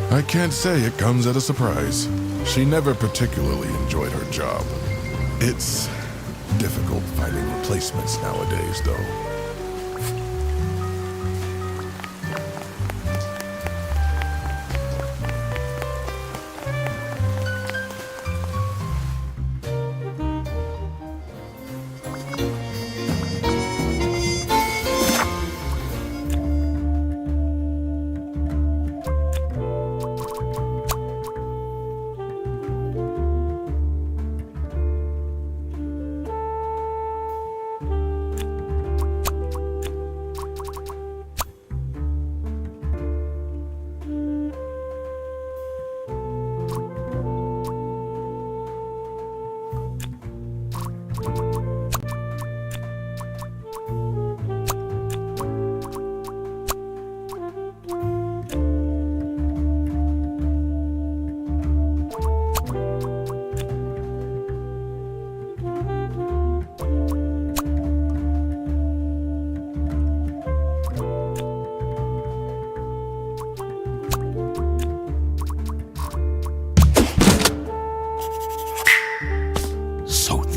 I can't say it comes as a surprise. She never particularly enjoyed her job. It's difficult finding replacements nowadays, though.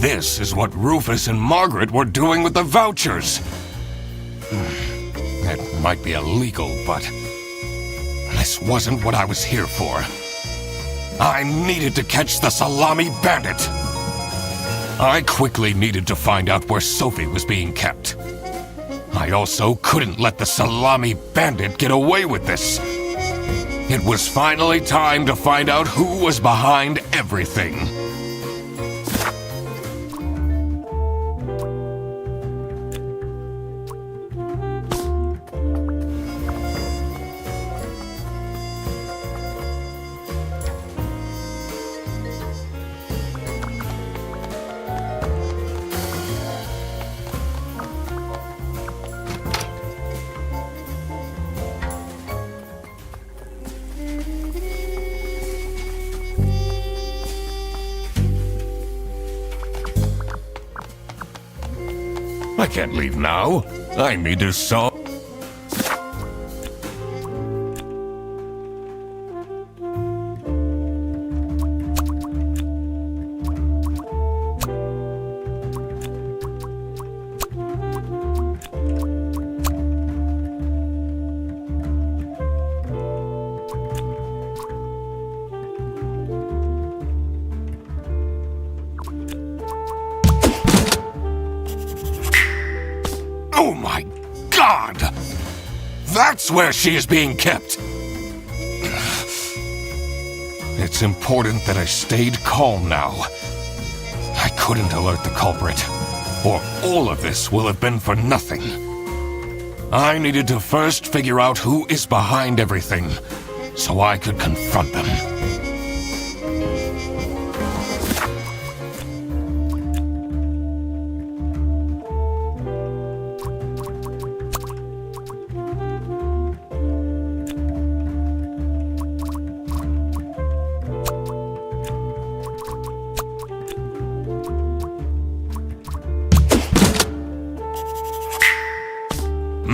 This is what Rufus and Margaret were doing with the vouchers. It might be illegal, but this wasn't what I was here for. I needed to catch the salami bandit. I quickly needed to find out where Sophie was being kept. I also couldn't let the salami bandit get away with this. It was finally time to find out who was behind everything. I can't leave now. I need to solve. Oh my God! That's where she is being kept! It's important that I stayed calm now. I couldn't alert the culprit, or all of this will have been for nothing. I needed to first figure out who is behind everything, so I could confront them.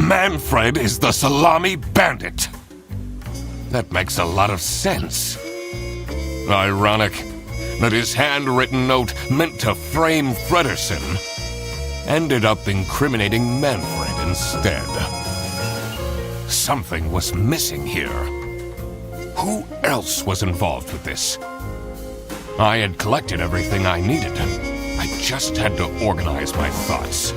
Manfred is the salami bandit. That makes a lot of sense. Ironic that his handwritten note meant to frame Frederson ended up incriminating Manfred instead. Something was missing here. Who else was involved with this? I had collected everything I needed. I just had to organize my thoughts.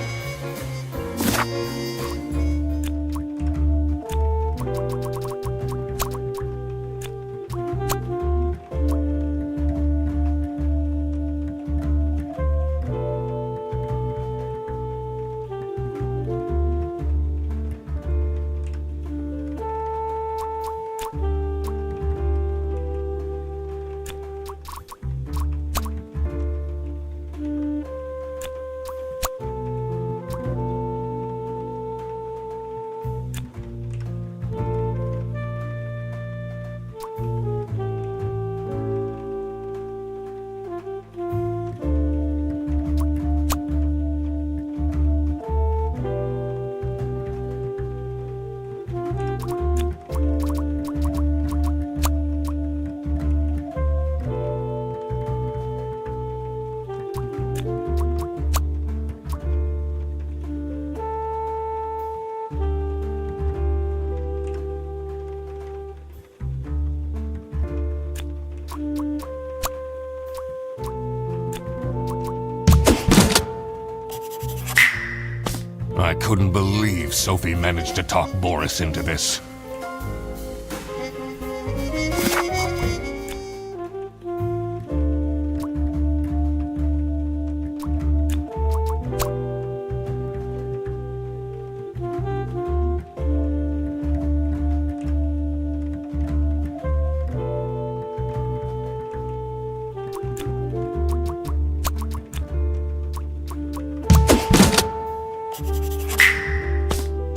I couldn't believe Sophie managed to talk Boris into this.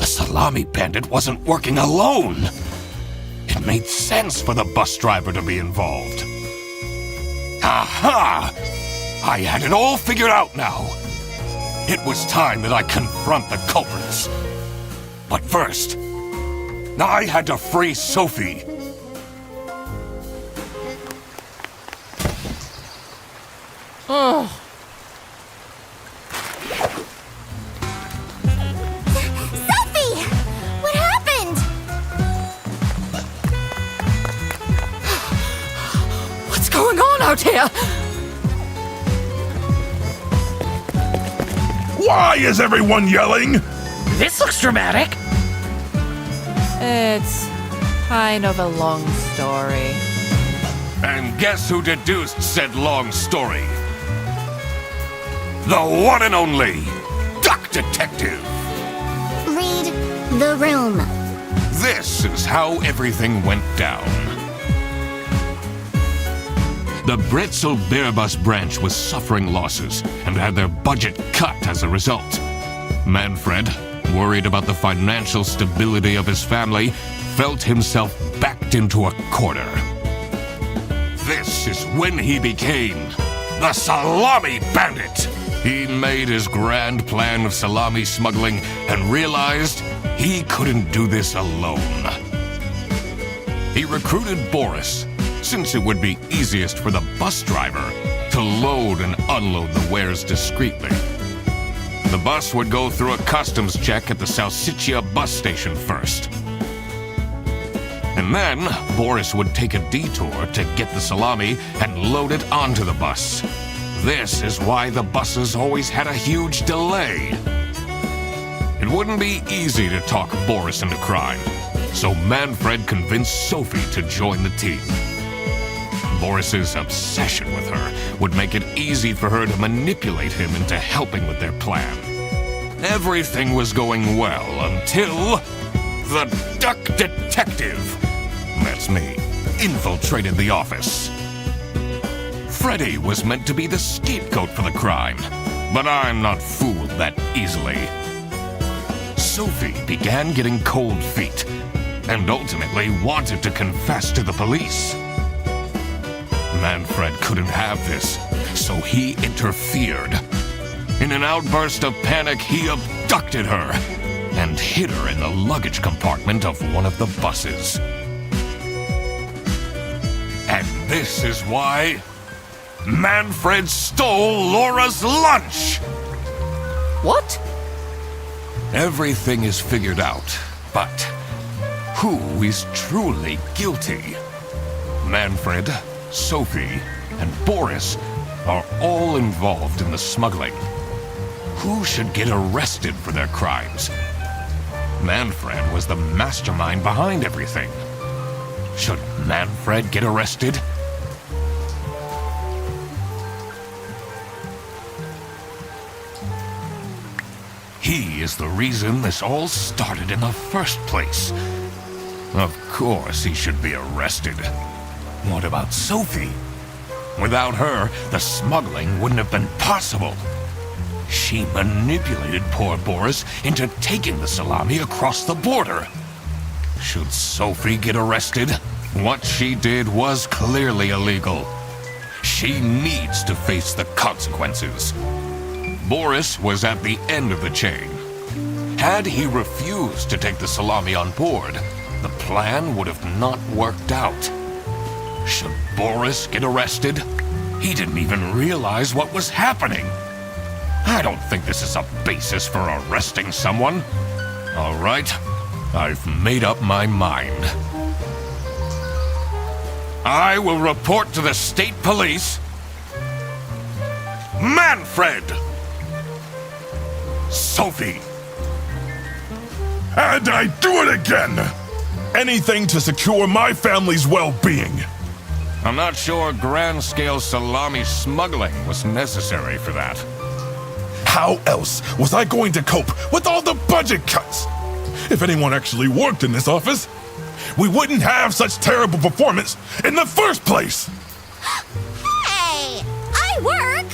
Salami Bandit wasn't working alone. It made sense for the bus driver to be involved. Aha! I had it all figured out now. It was time that I confront the culprits. But first, I had to free Sophie. Oh, Sophie! What happened? what's going on out here? Why is everyone yelling? This looks dramatic. It's kind of a long story. And guess who deduced said long story? The one and only Duck Detective. Read the room. This is how everything went down. The Bretzel Bearbus branch was suffering losses and had their budget cut as a result. Manfred, worried about the financial stability of his family, felt himself backed into a corner. This is when he became the Salami Bandit. He made his grand plan of salami smuggling and realized he couldn't do this alone. He recruited Boris, since it would be easiest for the bus driver to load and unload the wares discreetly. The bus would go through a customs check at the Salsiccia bus station first. And then Boris would take a detour to get the salami and load it onto the bus. This is why the buses always had a huge delay. It wouldn't be easy to talk Boris into crime, so Manfred convinced Sophie to join the team. Boris's obsession with her would make it easy for her to manipulate him into helping with their plan. Everything was going well until the Duck Detective, that's me, infiltrated the office. Freddy was meant to be the scapegoat for the crime, but I'm not fooled that easily. Sophie began getting cold feet and ultimately wanted to confess to the police. Manfred couldn't have this, so he interfered. In an outburst of panic, he abducted her and hid her in the luggage compartment of one of the buses. And this is why Manfred stole Laura's lunch! What? Everything is figured out, but who is truly guilty? Manfred, Sophie, and Boris are all involved in the smuggling. Who should get arrested for their crimes? Manfred was the mastermind behind everything. Should Manfred get arrested? He is the reason this all started in the first place. Of course he should be arrested. What about Sophie? Without her, the smuggling wouldn't have been possible. She manipulated poor Boris into taking the salami across the border. Should Sophie get arrested? What she did was clearly illegal. She needs to face the consequences. Boris was at the end of the chain. Had he refused to take the salami on board, the plan would have not worked out. Should Boris get arrested? He didn't even realize what was happening. I don't think this is a basis for arresting someone. All right, I've made up my mind. I will report to the state police. Manfred! Sophie, And I do it again! Anything to secure my family's well-being. I'm not sure grand-scale salami smuggling was necessary for that. How else was I going to cope with all the budget cuts? If anyone actually worked in this office, we wouldn't have such terrible performance in the first place! Hey! I work!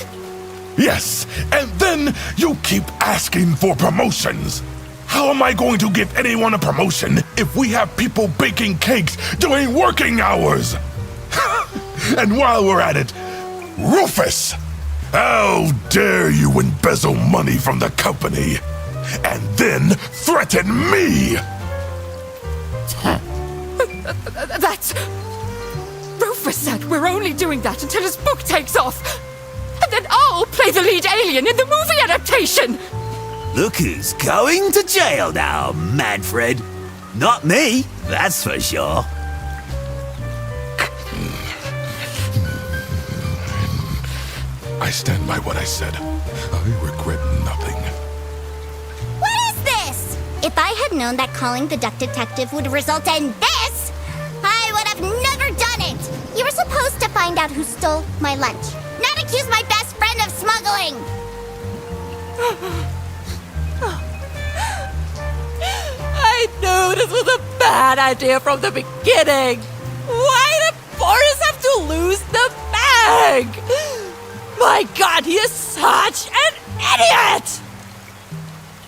Yes, and then you keep asking for promotions. How am I going to give anyone a promotion if we have people baking cakes during working hours? And while we're at it, Rufus! How dare you embezzle money from the company and then threaten me? That's... Rufus said we're only doing that until his book takes off. And then I'll play the lead alien in the movie adaptation. Look who's going to jail now, Manfred. Not me, that's for sure. I stand by what I said. I regret nothing. What is this? If I had known that calling the duck detective would result in this, I would have never done it! You were supposed to find out who stole my lunch, not accuse my best friend of smuggling! I knew this was a bad idea from the beginning. Why did Boris have to lose the bag? My God, he is such an idiot!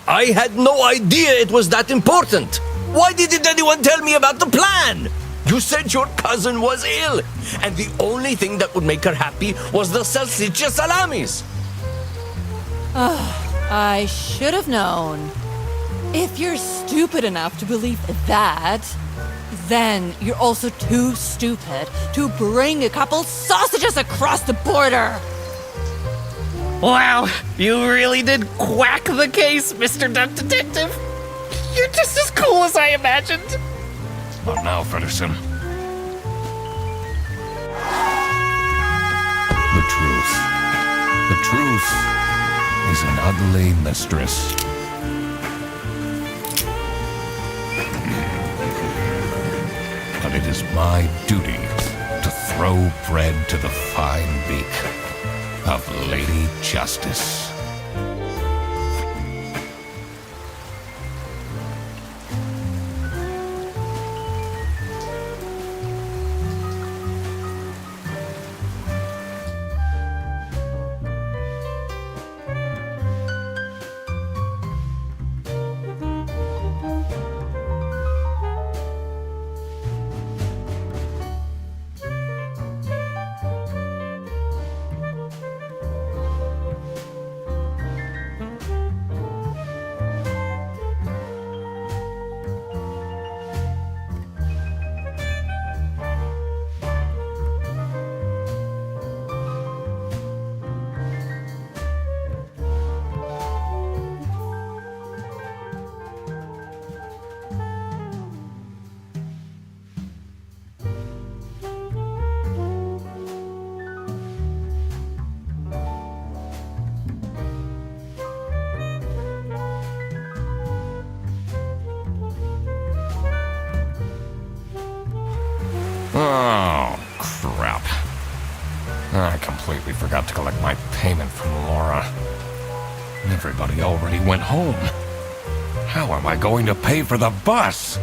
I had no idea it was that important. Why didn't anyone tell me about the plan? You said your cousin was ill, and the only thing that would make her happy was the salsiccia salamis. I should have known. If you're stupid enough to believe that, then you're also too stupid to bring a couple sausages across the border. Wow, you really did quack the case, Mr. Duck Detective. You're just as cool as I imagined. Not now, Fredderson. The truth. The truth is an ugly mistress. But it is my duty to throw bread to the fine beak of Lady Justice. Oh, crap. I completely forgot to collect my payment from Laura. Everybody already went home. How am I going to pay for the bus?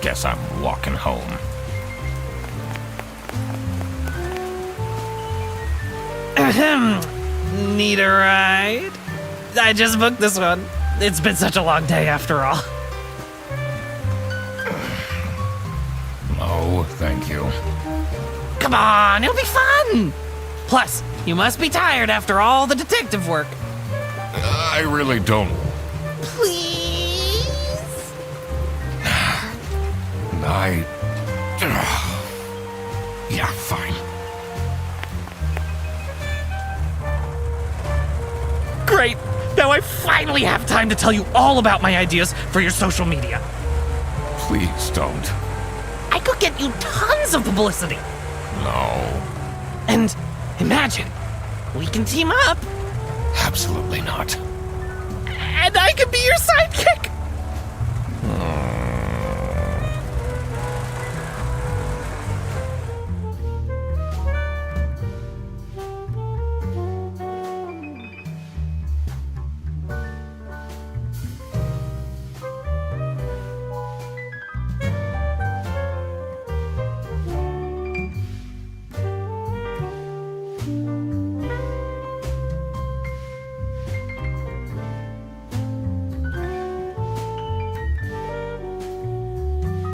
Guess I'm walking home. Need a ride? I just booked this one. It's been such a long day after all. No, thank you. Come on, it'll be fun! Plus, you must be tired after all the detective work. I really don't. Please? Yeah, fine. Great! Now I finally have time to tell you all about my ideas for your social media. Please don't. I could get you tons of publicity. No. And imagine, we can team up. Absolutely not. and I can be your sidekick.